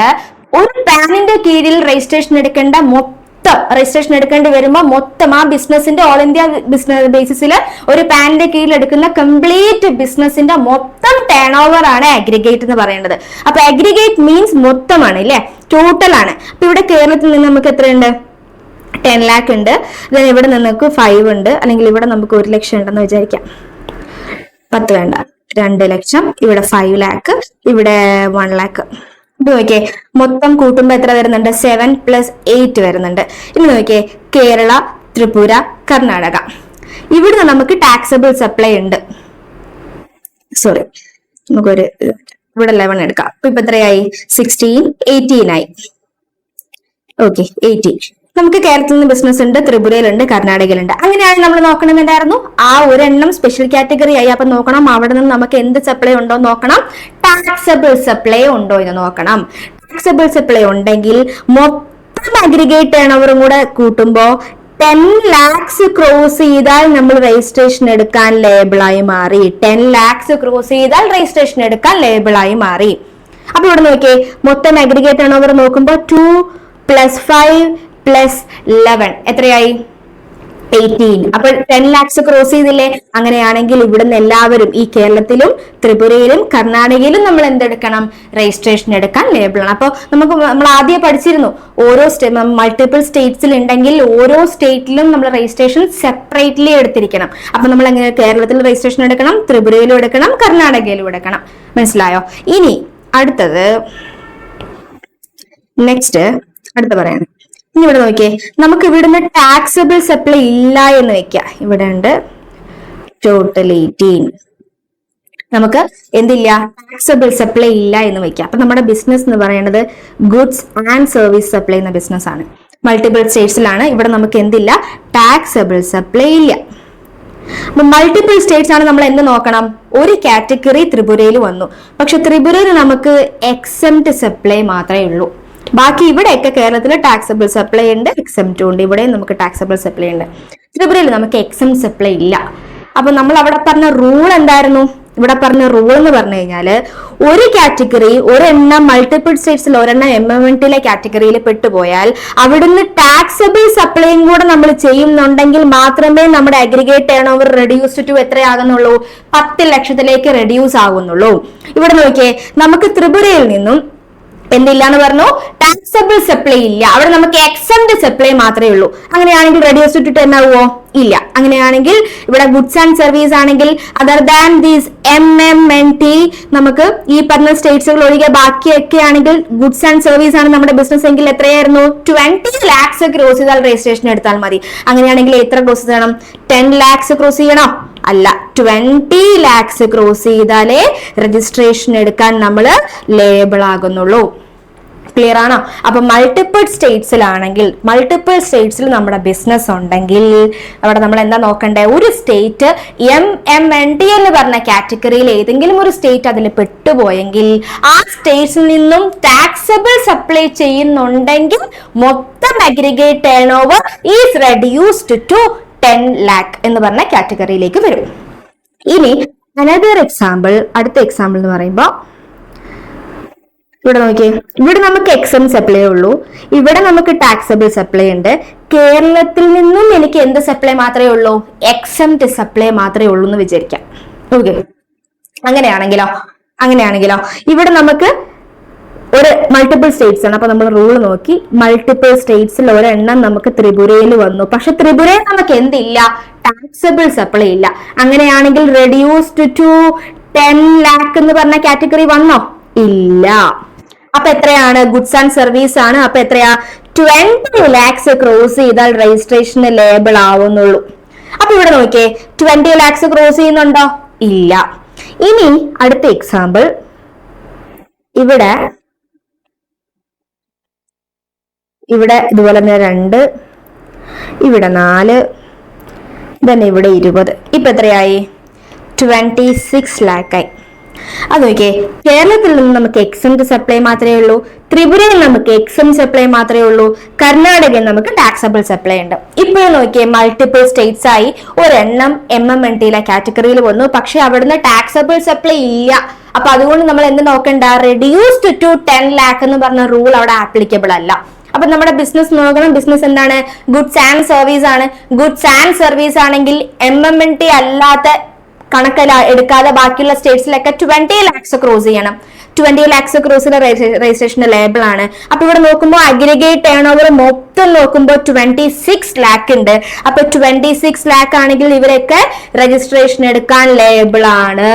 ഒരു പാനിന്റെ കീഴിൽ രജിസ്ട്രേഷൻ എടുക്കേണ്ട രജിസ്ട്രേഷൻ എടുക്കേണ്ടി വരുമ്പോൾ മൊത്തം ആ ബിസിനസിന്റെ ഓൾ ഇന്ത്യ ബിസിനസ് ബേസിസിൽ ഒരു പാനിന്റെ കീഴിൽ എടുക്കുന്ന കംപ്ലീറ്റ് ബിസിനസിന്റെ മൊത്തം ടേൺ ഓവർ ആണ് അഗ്രിഗേറ്റ് എന്ന് പറയുന്നത്. അപ്പൊ അഗ്രിഗേറ്റ് മീൻസ് മൊത്തമാണ് അല്ലെ, ടോട്ടൽ ആണ്. അപ്പൊ ഇവിടെ കേരളത്തിൽ നിന്ന് നമുക്ക് എത്രയുണ്ട്? 10 lakh ഉണ്ട്. ഇവിടെ നിങ്ങൾക്ക് 5 ഉണ്ട്, അല്ലെങ്കിൽ ഇവിടെ നമുക്ക് 1 ലക്ഷം ഉണ്ടെന്ന് വിചാരിക്കാം. 10 വേണ്ട, 2 ലക്ഷം. ഇവിടെ 5 lakh, ഇവിടെ 1 lakh. ഇത് നോക്കിയേ, മൊത്തം കൂട്ടുമ്പോ എത്ര വരുന്നുണ്ട്? 7 + 8 വരുന്നുണ്ട്. ഇനി നോക്കിയേ, കേരള, ത്രിപുര, കർണാടക, ഇവിടുന്ന് നമുക്ക് ടാക്സബിൾ സപ്ലൈ ഉണ്ട്. സോറി, നമുക്കൊരു ഇവിടെ 11 എടുക്കാം. ഇപ്പൊ എത്രയായി? 16 18 ആയി. ഓക്കെ, 18. നമുക്ക് കേരളത്തിൽ നിന്ന് ബിസിനസ് ഉണ്ട്, ത്രിപുരയിലുണ്ട്, കർണാടകയിലുണ്ട്. അങ്ങനെയാണെങ്കിൽ നമ്മൾ നോക്കണം എന്തായിരുന്നു? ആ ഒരെണ്ണം സ്പെഷ്യൽ കാറ്റഗറി ആയി. അപ്പൊ നോക്കണം അവിടെ നിന്ന് നമുക്ക് എന്ത് സപ്ലൈ ഉണ്ടോ നോക്കണം, ടാക്സബിൾ സപ്ലൈ ഉണ്ടോ എന്ന് നോക്കണം. ടാക്സബിൾ സപ്ലൈ ഉണ്ടെങ്കിൽ മൊത്തം അഗ്രിഗേറ്റ് ടേൺ ഓവറും കൂടെ കൂട്ടുമ്പോ 10 lakhs ക്രോസ് ചെയ്താൽ നമ്മൾ രജിസ്ട്രേഷൻ എടുക്കാൻ ലേബിളായി മാറി. 10 lakhs ക്രോസ് ചെയ്താൽ രജിസ്ട്രേഷൻ എടുക്കാൻ ലേബിളായി മാറി. അപ്പൊ ഇവിടെ നോക്കിയേ, മൊത്തം അഗ്രിഗേറ്റ് ടേൺ ഓവർ നോക്കുമ്പോ 2 + 5 + 11 എത്രയായി? 18. അപ്പോൾ 10 lakhs ക്രോസ് ചെയ്തില്ലേ? അങ്ങനെയാണെങ്കിൽ ഇവിടുന്ന് എല്ലാവരും ഈ കേരളത്തിലും ത്രിപുരയിലും കർണാടകയിലും നമ്മൾ എന്തെടുക്കണം? രജിസ്ട്രേഷൻ എടുക്കാൻ ലേബിളാണ്. അപ്പോൾ നമ്മൾ ആദ്യം പഠിച്ചിരുന്നു, ഓരോ മൾട്ടിപ്പിൾ സ്റ്റേറ്റ്സിൽ ഉണ്ടെങ്കിൽ ഓരോ സ്റ്റേറ്റിലും നമ്മൾ രജിസ്ട്രേഷൻ സെപ്പറേറ്റ്ലി എടുത്തിരിക്കണം. അപ്പൊ നമ്മൾ എങ്ങനെ കേരളത്തിൽ രജിസ്ട്രേഷൻ എടുക്കണം, ത്രിപുരയിലും എടുക്കണം, കർണാടകയിലും എടുക്കണം. മനസ്സിലായോ? ഇനി അടുത്തത് അടുത്ത പറയണം. ഇനി ഇവിടെ നോക്കിയേ, നമുക്ക് ഇവിടുന്ന് ടാക്സബിൾ സപ്ലൈ ഇല്ല എന്ന് വെക്കാം. ഇവിടെ ഉണ്ട് ടോട്ടൽ 18. നമുക്ക് എന്തില്ല, ടാക്സബിൾ സപ്ലൈ ഇല്ല എന്ന് വെക്കാം. അപ്പൊ നമ്മുടെ ബിസിനസ് എന്ന് പറയുന്നത് ഗുഡ്സ് ആൻഡ് സർവീസ് സപ്ലൈ എന്ന ബിസിനസ് ആണ്. മൾട്ടിപ്പിൾ സ്റ്റേറ്റ്സിലാണ്. ഇവിടെ നമുക്ക് എന്തില്ല, ടാക്സബിൾ സപ്ലൈ ഇല്ല. അപ്പൊ മൾട്ടിപ്പിൾ സ്റ്റേറ്റ്സ് ആണ് നമ്മൾ എന്ത് നോക്കണം, ഒരു കാറ്റഗറി ത്രിപുരയിൽ വന്നു, പക്ഷെ ത്രിപുരയിൽ നമുക്ക് എക്സെംപ്റ്റ് സപ്ലൈ മാത്രമേ ഉള്ളൂ. ബാക്കി ഇവിടെയൊക്കെ കേരളത്തിൽ ടാക്സബിൾ സപ്ലൈ ഉണ്ട്, എക്സെംപ്റ്റും ഉണ്ട്. ഇവിടെ നമുക്ക് ടാക്സബിൾ സപ്ലൈ ഉണ്ട്. ത്രിപുരയിൽ നമുക്ക് എക്സെംപ്റ്റ് സപ്ലൈ ഇല്ല. അപ്പൊ നമ്മൾ അവിടെ പറഞ്ഞ റൂൾ എന്തായിരുന്നു, ഇവിടെ പറഞ്ഞ റൂൾ എന്ന് പറഞ്ഞു കഴിഞ്ഞാല് ഒരു കാറ്റഗറി ഒരെണ്ണം മൾട്ടിപ്പിൾ സ്റ്റേറ്റ്സിൽ ഒരെണ്ണം MMNTയിലെ കാറ്റഗറിയിൽ പെട്ടുപോയാൽ അവിടുന്ന് ടാക്സബിൾ സപ്ലൈയും കൂടെ നമ്മൾ ചെയ്യുന്നുണ്ടെങ്കിൽ മാത്രമേ നമ്മുടെ aggregate turn over reduce to എത്രയാകുന്നുള്ളൂ, 10 ലക്ഷത്തിലേക്ക് റെഡ്യൂസ് ആകുന്നുള്ളൂ. ഇവിടെ നോക്കിയേ, നമുക്ക് ത്രിപുരയിൽ നിന്നും എന്തില്ലാന്ന് പറഞ്ഞു, ടാക്സബിൾ സപ്ലൈ ഇല്ല. അവിടെ നമുക്ക് എക്സെംപ്റ്റ് സപ്ലൈ മാത്രമേ ഉള്ളൂ. അങ്ങനെയാണെങ്കിൽ റെഡ്യൂസ് ടു 10 ആവുമോ, ഇല്ല. അങ്ങനെയാണെങ്കിൽ ഇവിടെ ഗുഡ്സ് ആൻഡ് സർവീസ് ആണെങ്കിൽ അതർ ദാൻ ദീസ് MMNT നമുക്ക് ഈ പറഞ്ഞ സ്റ്റേറ്റ്സുകൾ ഒഴികെ ബാക്കിയൊക്കെ ആണെങ്കിൽ ഗുഡ്സ് ആൻഡ് സർവീസ് ആണ് നമ്മുടെ ബിസിനസ് എങ്കിൽ എത്രയായിരുന്നു, 20 lakhs ക്രോസ് ചെയ്താൽ രജിസ്ട്രേഷൻ എടുത്താൽ മതി. അങ്ങനെയാണെങ്കിൽ എത്ര ക്രോസ് ചെയ്യണം, 10 lakhs ക്രോസ് ചെയ്യണം, അല്ല 20 lakhs ക്രോസ് ചെയ്താലേ രജിസ്ട്രേഷൻ എടുക്കാൻ നമ്മൾ ലേബിൾ ആകുന്നുള്ളൂ. ക്ലിയർ ആണോ? അപ്പൊ മൾട്ടിപ്പിൾ സ്റ്റേറ്റ്സിലാണെങ്കിൽ, മൾട്ടിപ്പിൾ സ്റ്റേറ്റ്സിൽ നമ്മുടെ ബിസിനസ് ഉണ്ടെങ്കിൽ അവിടെ നമ്മൾ എന്താ നോക്കണ്ടേ, ഒരു സ്റ്റേറ്റ് MMNT എന്ന് പറഞ്ഞ കാറ്റഗറിയിൽ ഏതെങ്കിലും ഒരു സ്റ്റേറ്റ് അതിൽ പെട്ടുപോയെങ്കിൽ ആ സ്റ്റേറ്റ്സിൽ നിന്നും ടാക്സബിൾ സപ്ലൈ ചെയ്യുന്നുണ്ടെങ്കിൽ മൊത്തം aggregate turn over is reduced to 10 lakh എന്ന് പറഞ്ഞ കാറ്റഗറിയിലേക്ക് വരും. ഇനി അനദർ എക്സാമ്പിൾ, അടുത്ത എക്സാമ്പിൾ എന്ന് പറയുമ്പോൾ ഇവിടെ നോക്കിയേ, ഇവിടെ നമുക്ക് എക്സെംപ്റ്റ് സപ്ലൈ ഉള്ളൂ, ഇവിടെ നമുക്ക് ടാക്സബിൾ സപ്ലൈ ഉണ്ട്. കേരളത്തിൽ നിന്നും എനിക്ക് എന്ത് സപ്ലൈ മാത്രമേ ഉള്ളൂ, എക്സെംപ്റ്റ് സപ്ലൈ മാത്രമേ ഉള്ളൂ എന്ന് വിചാരിക്കാം. ഓക്കെ, അങ്ങനെയാണെങ്കിലോ ഇവിടെ നമുക്ക് ഒരു മൾട്ടിപ്പിൾ സ്റ്റേറ്റ്സ് ആണ്. അപ്പൊ നമ്മൾ റൂൾ നോക്കി, മൾട്ടിപ്പിൾ സ്റ്റേറ്റ്സിൽ ഒരെണ്ണം നമുക്ക് ത്രിപുരയിൽ വന്നു, പക്ഷെ ത്രിപുരയിൽ നമുക്ക് എന്തില്ല, ടാക്സബിൾ സപ്ലൈ ഇല്ല. അങ്ങനെയാണെങ്കിൽ റെഡ്യൂസ്ഡ് ടു 10 lakh എന്ന് പറഞ്ഞ കാറ്റഗറി വന്നോ, ഇല്ല. അപ്പൊ എത്രയാണ്, ഗുഡ്സ് ആൻഡ് സർവീസ് ആണ്. അപ്പൊ എത്രയാ, 20 lakhs ക്രോസ് ചെയ്താൽ രജിസ്ട്രേഷന് ലേബിൾ ആവുന്നുള്ളൂ. അപ്പൊ ഇവിടെ നോക്കിയേ, 20 lakhs ക്രോസ് ചെയ്യുന്നുണ്ടോ, ഇല്ല. ഇനി അടുത്ത എക്സാമ്പിൾ, ഇവിടെ ഇതുപോലെ തന്നെ 2, ഇവിടെ 4, തന്നെ ഇവിടെ 20. ഇപ്പൊ എത്രയായി, 26 lakh ആയി. അത് നോക്കിയേ, കേരളത്തിൽ നിന്ന് നമുക്ക് എക്സെംപ്റ്റ് സപ്ലൈ മാത്രമേ ഉള്ളൂ, ത്രിപുരയിൽ നമുക്ക് എക്സെംപ്റ്റ് സപ്ലൈ മാത്രമേ ഉള്ളൂ, കർണാടകയിൽ നമുക്ക് ടാക്സബിൾ സപ്ലൈ ഉണ്ട്. ഇപ്പോഴും നോക്കിയേ, മൾട്ടിപ്പിൾ സ്റ്റേറ്റ്സ് ആയി, ഒരെണ്ണം MMNTയിലെ കാറ്റഗറിയിൽ വന്നു, പക്ഷെ അവിടുന്ന് ടാക്സബിൾ സപ്ലൈ ഇല്ല. അപ്പൊ അതുകൊണ്ട് നമ്മൾ എന്ത് നോക്കണ്ട, റെഡ്യൂസ്ഡ് ടു 10 lakh എന്ന് പറഞ്ഞ റൂൾ അവിടെ ആപ്ലിക്കബിൾ അല്ല. അപ്പൊ നമ്മുടെ ബിസിനസ് നോക്കണം, ബിസിനസ് എന്താണ്, ഗുഡ്സ് ആൻഡ് സർവീസ് ആണ്. ഗുഡ്സ് ആൻഡ് സർവീസ് ആണെങ്കിൽ MMNT അല്ലാത്ത കണക്കല്ല എടുക്കാതെ ബാക്കിയുള്ള സ്റ്റേറ്റ്സിലൊക്കെ 20 lakhs ക്രോസ് ചെയ്യണം. 20 lakhs ക്രോസിലെ രജിസ്ട്രേഷൻ ലേബിൾ ആണ്. അപ്പൊ ഇവിടെ നോക്കുമ്പോൾ അഗ്രിഗേറ്റ് ടേൺ ഓവർ മൊത്തം നോക്കുമ്പോൾ 26 lakh ഉണ്ട്. അപ്പൊ 26 lakh ആണെങ്കിൽ ഇവരൊക്കെ രജിസ്ട്രേഷൻ എടുക്കാൻ ലേബിൾ ആണ്.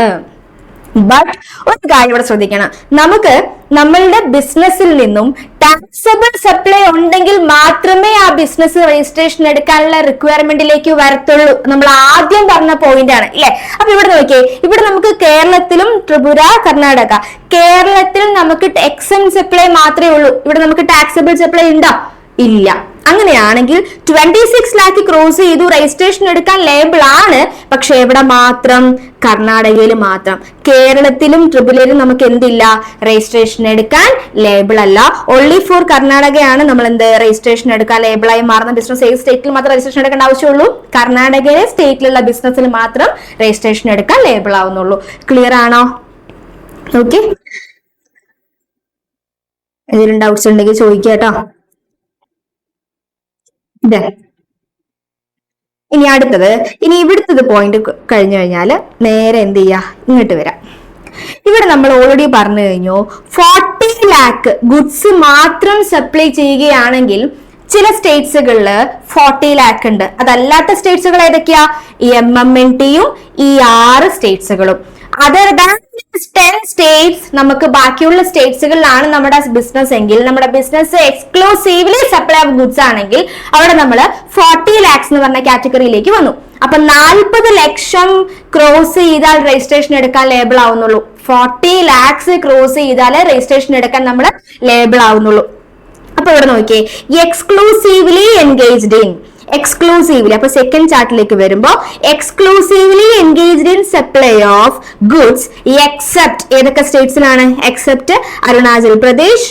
ബട്ട് ഒരു കാര്യം ഇവിടെ ശ്രദ്ധിക്കണം, നമുക്ക് നമ്മളുടെ ബിസിനസ്സിൽ നിന്നും ടാക്സബിൾ സപ്ലൈ ഉണ്ടെങ്കിൽ മാത്രമേ ആ ബിസിനസ് രജിസ്ട്രേഷൻ എടുക്കാനുള്ള റിക്വയർമെന്റിലേക്ക് വരത്തുള്ളൂ. നമ്മൾ ആദ്യം പറഞ്ഞ പോയിന്റ് ആണ് ഇല്ലേ. അപ്പൊ ഇവിടെ നോക്കിയേ, ഇവിടെ നമുക്ക് കേരളത്തിലും ത്രിപുര, കർണാടക, കേരളത്തിൽ നമുക്ക് എക്സെംപ്റ്റ് സപ്ലൈ മാത്രമേ ഉള്ളൂ. ഇവിടെ നമുക്ക് ടാക്സബിൾ സപ്ലൈ ഉണ്ടോ, ഇല്ല. അങ്ങനെയാണെങ്കിൽ 26 lakh ക്രോസ് ചെയ്തു, രജിസ്ട്രേഷൻ എടുക്കാൻ ലേബിൾ ആണ്. പക്ഷെ എവിടെ മാത്രം, കർണാടകയിൽ മാത്രം. കേരളത്തിലും ത്രിപുരയിലും നമുക്ക് എന്തില്ല, രജിസ്ട്രേഷൻ എടുക്കാൻ ലേബിൾ അല്ല. ഓൺലി ഫോർ കർണാടകയാണ് നമ്മൾ എന്ത് രജിസ്ട്രേഷൻ എടുക്കാൻ ലേബിളായി മാറുന്ന ബിസിനസ്. ഏത് സ്റ്റേറ്റിൽ മാത്രം രജിസ്ട്രേഷൻ എടുക്കേണ്ട ആവശ്യമുള്ളൂ, കർണാടകയിലെ സ്റ്റേറ്റിലുള്ള ബിസിനസ്സിൽ മാത്രം രജിസ്ട്രേഷൻ എടുക്കാൻ ലേബിൾ ആവുന്നുള്ളൂ. ക്ലിയർ ആണോ? ഓക്കെ, എന്തെങ്കിലും ഡൗട്ട്സ് ഉണ്ടെങ്കിൽ ചോദിക്കുക കേട്ടോ. ഇനി അടുത്തത്, ഇനി ഇവിടുത്തെ പോയിന്റ് കഴിഞ്ഞു കഴിഞ്ഞാൽ നേരെ എന്ത് ചെയ്യാ, ഇങ്ങോട്ട് വരാം. ഇവിടെ നമ്മൾ ഓൾറെഡി പറഞ്ഞു കഴിഞ്ഞു, 40 lakh ഗുഡ്സ് മാത്രം സപ്ലൈ ചെയ്യുകയാണെങ്കിൽ ചില സ്റ്റേറ്റ്സുകളിൽ 40 lakh ഉണ്ട്. അതല്ലാത്ത സ്റ്റേറ്റ്സുകൾ ഏതൊക്കെയാ, ഈ MMNTയും ഈ 6 സ്റ്റേറ്റ്സുകളും. അതർ ദാൻ 10 സ്റ്റേറ്റ്സ്, നമുക്ക് ബാക്കിയുള്ള സ്റ്റേറ്റ്സുകളിലാണ് നമ്മുടെ ബിസിനസ് എങ്കിൽ, നമ്മുടെ business exclusively supply of goods ആണെങ്കിൽ അവിടെ നമ്മൾ 40 lakhs എന്ന് പറഞ്ഞ കാറ്റഗറിയിലേക്ക് വന്നു. അപ്പൊ 40 ലക്ഷം ക്രോസ് ചെയ്താൽ രജിസ്ട്രേഷൻ എടുക്കാൻ ലേബിൾ ആവുന്നുള്ളൂ. 40 lakhs ക്രോസ് ചെയ്താലേ രജിസ്ട്രേഷൻ എടുക്കാൻ നമ്മൾ ലേബിൾ ആവുന്നുള്ളൂ. അപ്പൊ ഇവിടെ നോക്കിയേ, എക്സ്ക്ലൂസീവ്ലി എൻഗേജ്ഡ് ഇൻ, എക്സ്ക്ലൂസീവ്ലി, അപ്പൊ സെക്കൻഡ് ചാർട്ടിലേക്ക് വരുമ്പോ exclusively engaged in supply of goods except, ഏതൊക്കെ സ്റ്റേറ്റ്സിലാണ്? എക്സെപ്റ്റ് അരുണാചൽ പ്രദേശ്,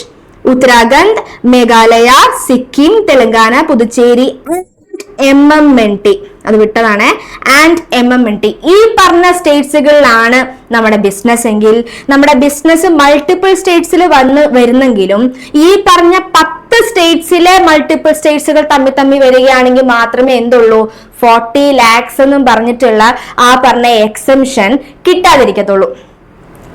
ഉത്തരാഖണ്ഡ്, മേഘാലയ, സിക്കിം, തെലങ്കാന, പുതുച്ചേരി, MMNT, അത് വിട്ടതാണ്, ആൻഡ് MMNT. ഈ പറഞ്ഞ സ്റ്റേറ്റ്സുകളിലാണ് നമ്മുടെ ബിസിനസ് എങ്കിൽ, നമ്മുടെ ബിസിനസ് മൾട്ടിപ്പിൾ സ്റ്റേറ്റ്സിൽ വരുന്നെങ്കിലും ഈ പറഞ്ഞ 10 സ്റ്റേറ്റ്സിലെ മൾട്ടിപ്പിൾ സ്റ്റേറ്റ്സുകൾ തമ്മിൽ വരികയാണെങ്കിൽ മാത്രമേ എന്തുള്ളൂ, 40 lakhs എന്നും പറഞ്ഞിട്ടുള്ള ആ പറഞ്ഞ എക്സംഷൻ കിട്ടാതിരിക്കത്തുള്ളൂ.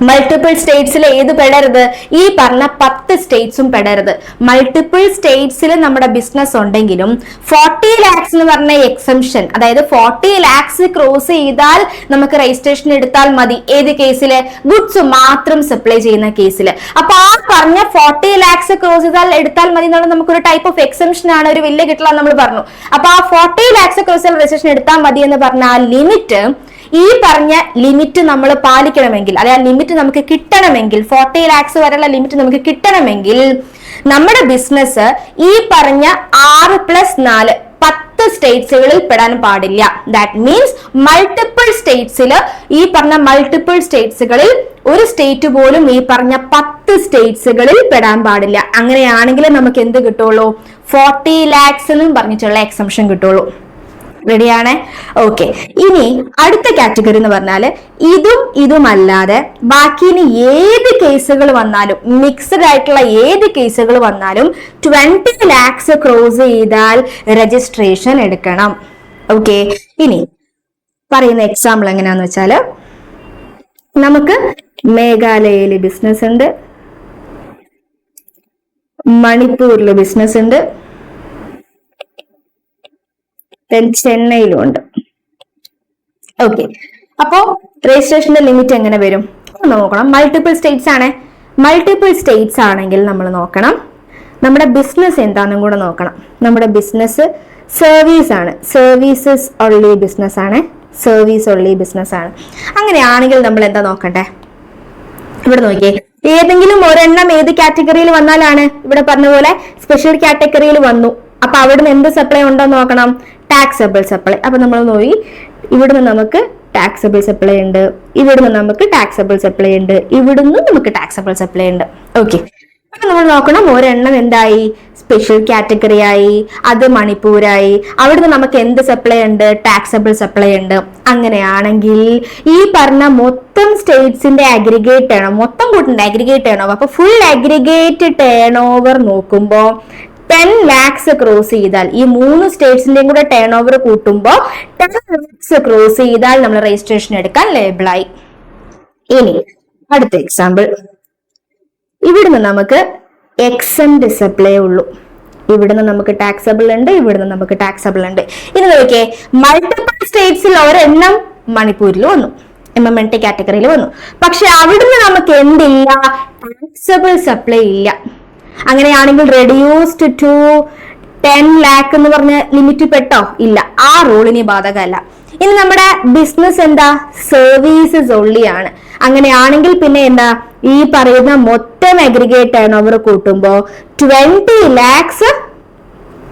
മൾട്ടിപ്പിൾ സ്റ്റേറ്റ്സിൽ ഏത് പെടരുത്? ഈ പറഞ്ഞ 10 സ്റ്റേറ്റ്സും പെടരുത്. മൾട്ടിപ്പിൾ സ്റ്റേറ്റ്സിൽ നമ്മുടെ ബിസിനസ് ഉണ്ടെങ്കിലും 40 lakhs എന്ന് പറഞ്ഞ എക്സംഷൻ, അതായത് 40 lakhs ക്രോസ് ചെയ്താൽ നമുക്ക് രജിസ്ട്രേഷൻ എടുത്താൽ മതി. ഏത് കേസില്? ഗുഡ്സ് മാത്രം സപ്ലൈ ചെയ്യുന്ന കേസിൽ. അപ്പൊ ആ പറഞ്ഞ 40 lakhs ക്രോസ് ചെയ്താൽ എടുത്താൽ മതി എന്നുള്ള നമുക്കൊരു ടൈപ്പ് ഓഫ് എക്സംഷൻ ആണ്, ഒരു വലിയ കിട്ടല നമ്മൾ പറഞ്ഞു. അപ്പൊ ആ 40 lakhs ക്രോസ് ചെയ്താൽ രജിസ്ട്രേഷൻ എടുത്താൽ മതി എന്ന് പറഞ്ഞ ആ ലിമിറ്റ്, ഈ പറഞ്ഞ ലിമിറ്റ് നമ്മൾ പാലിക്കണമെങ്കിൽ, അല്ലെ ആ ലിമിറ്റ് നമുക്ക് കിട്ടണമെങ്കിൽ, 40 lakhs വരെയുള്ള ലിമിറ്റ് നമുക്ക് കിട്ടണമെങ്കിൽ നമ്മുടെ ബിസിനസ് ഈ പറഞ്ഞ 6+4 10 സ്റ്റേറ്റ്സുകളിൽ പെടാൻ പാടില്ല. ദാറ്റ് മീൻസ് മൾട്ടിപ്പിൾ സ്റ്റേറ്റ്സിൽ, ഈ പറഞ്ഞ മൾട്ടിപ്പിൾ സ്റ്റേറ്റ്സുകളിൽ ഒരു സ്റ്റേറ്റ് പോലും ഈ പറഞ്ഞ 10 സ്റ്റേറ്റ്സുകളിൽ പെടാൻ പാടില്ല. അങ്ങനെയാണെങ്കിൽ നമുക്ക് എന്ത് കിട്ടുള്ളൂ? 40 lakhs എന്നും പറഞ്ഞിട്ടുള്ള എക്സംഷൻ കിട്ടുള്ളൂ. റെഡിയാണ്? ഓക്കെ. ഇനി അടുത്ത കാറ്റഗറി എന്ന് പറഞ്ഞാൽ ഇതുമല്ലാതെ ബാക്കി ഇനി ഏത് കേസുകൾ വന്നാലും, മിക്സഡ് ആയിട്ടുള്ള ഏത് കേസുകൾ വന്നാലും 20 lakhs ക്രോസ് ചെയ്താൽ രജിസ്ട്രേഷൻ എടുക്കണം. ഓക്കെ. ഇനി പറയുന്ന എക്സാമ്പിൾ എങ്ങനെയാന്ന് വെച്ചാല്, നമുക്ക് മേഘാലയയില് ബിസിനസ് ഉണ്ട്, മണിപ്പൂരില് ബിസിനസ് ഉണ്ട്, ചെന്നൈയിലും ഉണ്ട്. ഓക്കെ. അപ്പോ രജിസ്ട്രേഷന്റെ ലിമിറ്റ് എങ്ങനെ വരും നോക്കണം. മൾട്ടിപ്പിൾ സ്റ്റേറ്റ്സ് ആണ്. മൾട്ടിപ്പിൾ സ്റ്റേറ്റ്സ് ആണെങ്കിൽ നമ്മൾ നോക്കണം നമ്മുടെ ബിസിനസ് എന്താണെന്നും കൂടെ നോക്കണം. നമ്മുടെ ബിസിനസ് സർവീസ് ആണ്, സർവീസസ് ഓൺലി ബിസിനസ് ആണ്, സർവീസ് ഓൺലി ബിസിനസ് ആണ്. അങ്ങനെയാണെങ്കിൽ നമ്മൾ എന്താ നോക്കണ്ടേ? ഇവിടെ നോക്കിയേ, ഏതെങ്കിലും ഒരെണ്ണം ഏത് കാറ്റഗറിയിൽ വന്നാലാണ്, ഇവിടെ പറഞ്ഞ പോലെ സ്പെഷ്യൽ കാറ്റഗറിയിൽ വന്നു, അപ്പൊ അവിടുന്ന് എന്ത് സപ്ലൈ ഉണ്ടോ നോക്കണം? Taxable supply. അപ്പൊ നമ്മൾ നോക്കി, ഇവിടുന്ന് നമുക്ക് ടാക്സബിൾ സപ്ലൈ ഉണ്ട്, ഇവിടുന്ന് നമുക്ക് ടാക്സബിൾ സപ്ലൈ ഉണ്ട്, ഇവിടുന്ന് നമുക്ക് ടാക്സബിൾ സപ്ലൈ ഉണ്ട്. ഓക്കെ. അപ്പൊ നമ്മൾ നോക്കണം ഒരെണ്ണം എന്തായി? സ്പെഷ്യൽ കാറ്റഗറി ആയി, അത് മണിപ്പൂരായി. അവിടുന്ന് നമുക്ക് എന്ത് സപ്ലൈ ഉണ്ട്? ടാക്സബിൾ സപ്ലൈ ഉണ്ട്. അങ്ങനെയാണെങ്കിൽ ഈ പറഞ്ഞ മൊത്തം സ്റ്റേറ്റ്സിന്റെ അഗ്രിഗേറ്റ് ടേൺ ഓവർ, മൊത്തം കൂട്ടുണ്ട് അഗ്രിഗേറ്റ് ടേൺ ഓവർ, അപ്പൊ ഫുൾ അഗ്രിഗേറ്റ് ടേൺ ഓവർ നോക്കുമ്പോ 10 lakhs ക്രോസ് ചെയ്താൽ, ഈ 3 സ്റ്റേറ്റ്സിന്റെയും കൂടെ ടേൺ ഓവർ കൂട്ടുമ്പോൾ 10 lakhs ക്രോസ് ചെയ്താൽ നമ്മൾ രജിസ്ട്രേഷൻ എടുക്കാൻ ലേബിളായി. ഇനി അടുത്ത എക്സാമ്പിൾ, ഇവിടുന്ന് നമുക്ക് എക്സംപ്റ്റ് സപ്ലൈ ഉള്ളൂ, ഇവിടുന്ന് നമുക്ക് ടാക്സബിൾ ഉണ്ട്, ഇവിടുന്ന് നമുക്ക് ടാക്സബിൾ ഉണ്ട്. ഇനി നോക്കിയേ, മൾട്ടിപ്പിൾ സ്റ്റേറ്റ്സിൽ ഒരെണ്ണം മണിപ്പൂരിൽ വന്നു, MMNT കാറ്റഗറിയിൽ വന്നു, പക്ഷെ അവിടുന്ന് നമുക്ക് എന്തില്ല? ടാക്സബിൾ സപ്ലൈ ഇല്ല. അങ്ങനെയാണെങ്കിൽ റെഡ്യൂസ്ഡ് ടു 10 lakh എന്ന് പറഞ്ഞ ലിമിറ്റ് പെട്ടോ? ഇല്ല, ആ റൂളിന് ബാധകമല്ല. ഇനി നമ്മുടെ ബിസിനസ് എന്താ? സർവീസസ് ഓൺലി ആണ്. അങ്ങനെയാണെങ്കിൽ പിന്നെ എന്താ? ഈ പറയുന്ന മൊത്തം അഗ്രിഗേറ്റ് ടേൺ ഓവർ കൂട്ടുമ്പോ 20 lakhs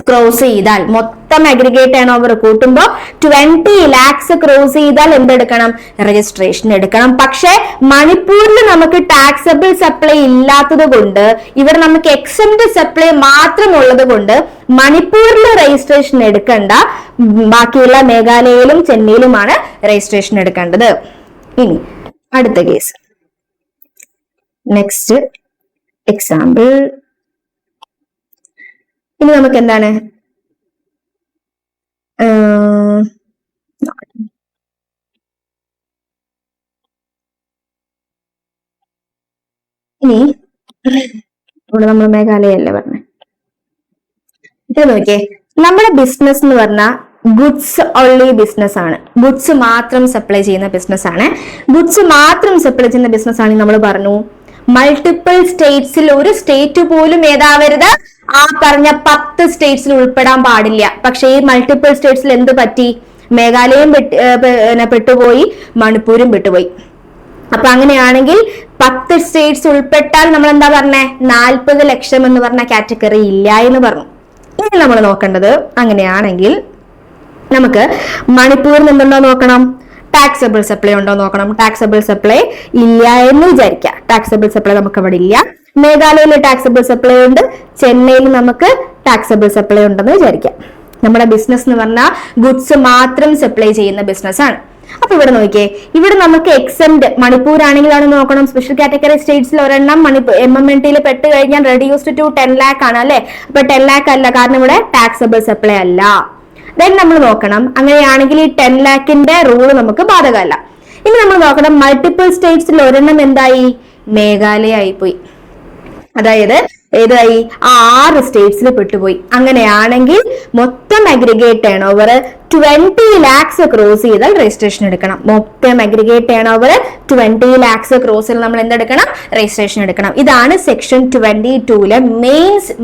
ക്രോസ് ചെയ്താൽ, മൊത്തം അഗ്രിഗേറ്റ് ടേൺ ഓവർ കൂട്ടുമ്പോൾ 20 lakhs ക്രോസ് ചെയ്താൽ എന്തെടുക്കണം? രജിസ്ട്രേഷൻ എടുക്കണം. പക്ഷെ മണിപ്പൂരിൽ നമുക്ക് ടാക്സബിൾ സപ്ലൈ ഇല്ലാത്തത് കൊണ്ട്, ഇവിടെ നമുക്ക് എക്സംപ്റ്റ് സപ്ലൈ മാത്രം ഉള്ളത് കൊണ്ട് മണിപ്പൂരിൽ രജിസ്ട്രേഷൻ എടുക്കണ്ട, ബാക്കിയുള്ള മേഘാലയയിലും ചെന്നൈയിലുമാണ് രജിസ്ട്രേഷൻ എടുക്കേണ്ടത്. ഇനി അടുത്ത കേസ്, നെക്സ്റ്റ് എക്സാമ്പിൾ. ഇനി നമുക്ക് എന്താണ്? ഇനി ഇവിടെ നമ്മൾ മേഘാലയ അല്ലേ പറഞ്ഞേ. ഇത് നോക്കിയേ, നമ്മുടെ ബിസിനസ് എന്ന് പറഞ്ഞാൽ ഗുഡ്സ് ഓൺലി ബിസിനസ് ആണ്. ഗുഡ്സ് മാത്രം സപ്ലൈ ചെയ്യുന്ന ബിസിനസ് ആണ്. ഗുഡ്സ് മാത്രം സപ്ലൈ ചെയ്യുന്ന ബിസിനസ് ആണെങ്കിൽ നമ്മൾ പറഞ്ഞു മൾട്ടിപ്പിൾ സ്റ്റേറ്റ്സിൽ ഒരു സ്റ്റേറ്റ് പോലും ഏതാവരുത്, ആ പറഞ്ഞ 10 സ്റ്റേറ്റ്സിൽ ഉൾപ്പെടാൻ പാടില്ല. പക്ഷെ ഈ മൾട്ടിപ്പിൾ സ്റ്റേറ്റ്സിൽ എന്ത് പറ്റി? മേഘാലയയും പെട്ടുപോയി, മണിപ്പൂരും പെട്ടുപോയി. അപ്പൊ അങ്ങനെയാണെങ്കിൽ 10 സ്റ്റേറ്റ്സ് ഉൾപ്പെട്ടാൽ നമ്മൾ എന്താ പറഞ്ഞേ? 40 ലക്ഷം എന്ന് പറഞ്ഞ കാറ്റഗറി ഇല്ല എന്ന് പറഞ്ഞു. ഇനി നമ്മൾ നോക്കേണ്ടത് അങ്ങനെയാണെങ്കിൽ നമുക്ക് മണിപ്പൂരിൽ എന്തുണ്ടോ നോക്കണം, ടാക്സബിൾ സപ്ലൈ ഉണ്ടോ നോക്കണം. ടാക്സബിൾ സപ്ലൈ ഇല്ല എന്ന് വിചാരിക്കാം. ടാക്സബിൾ സപ്ലൈ നമുക്ക് അവിടെ ഇല്ല. മേഘാലയയിൽ ടാക്സബിൾ സപ്ലൈ ഉണ്ട്, ചെന്നൈയിൽ നമുക്ക് ടാക്സബിൾ സപ്ലൈ ഉണ്ടെന്ന് വിചാരിക്കാം. നമ്മുടെ ബിസിനസ് എന്ന് പറഞ്ഞാൽ ഗുഡ്സ് മാത്രം സപ്ലൈ ചെയ്യുന്ന ബിസിനസ് ആണ്. അപ്പൊ ഇവിടെ നോക്കിയേ, ഇവിടെ നമുക്ക് എക്സെപ്റ്റ് മണിപ്പൂർ ആണെങ്കിലാണ് നോക്കണം. സ്പെഷ്യൽ കാറ്റഗറി സ്റ്റേറ്റ്സിൽ ഒരെണ്ണം MMNT പെട്ട് കഴിഞ്ഞാൽ റെഡ്യൂസ്ഡ് ടു 10 lakh ആണ് അല്ലെ. അപ്പൊ 10 lakh അല്ല, കാരണം ഇവിടെ ടാക്സബിൾ സപ്ലൈ അല്ല. ദെൻ നമ്മൾ നോക്കണം, അങ്ങനെയാണെങ്കിൽ ഈ 10 lakhന്റെ റൂള് നമുക്ക് ബാധകമല്ല. ഇനി നമ്മൾ നോക്കണം, മൾട്ടിപ്പിൾ സ്റ്റേറ്റ്സിൽ ഒരെണ്ണം എന്തായി? മേഘാലയ ആയിപ്പോയി. അതായത് ഏതായി? 6 സ്റ്റേറ്റ്സിൽ പെട്ടുപോയി. അങ്ങനെയാണെങ്കിൽ മൊത്തം aggregate turn over 20 lakhs cross ചെയ്താൽ രജിസ്ട്രേഷൻ എടുക്കണം. മൊത്തം aggregate turn over 20 lakhs cross ചെയ്താൽ നമ്മൾ എന്തെടുക്കണം? രജിസ്ട്രേഷൻ എടുക്കണം. ഇതാണ് സെക്ഷൻ 22-ലെ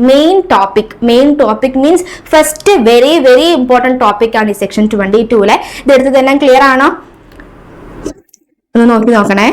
main topic. Main topic means first very very important topic ആണ് ഈ സെക്ഷൻ 22-ലെ. ഇതെടുത്തതെല്ലാം ക്ലിയർ ആണോ? ഒന്ന് നോക്കണേ.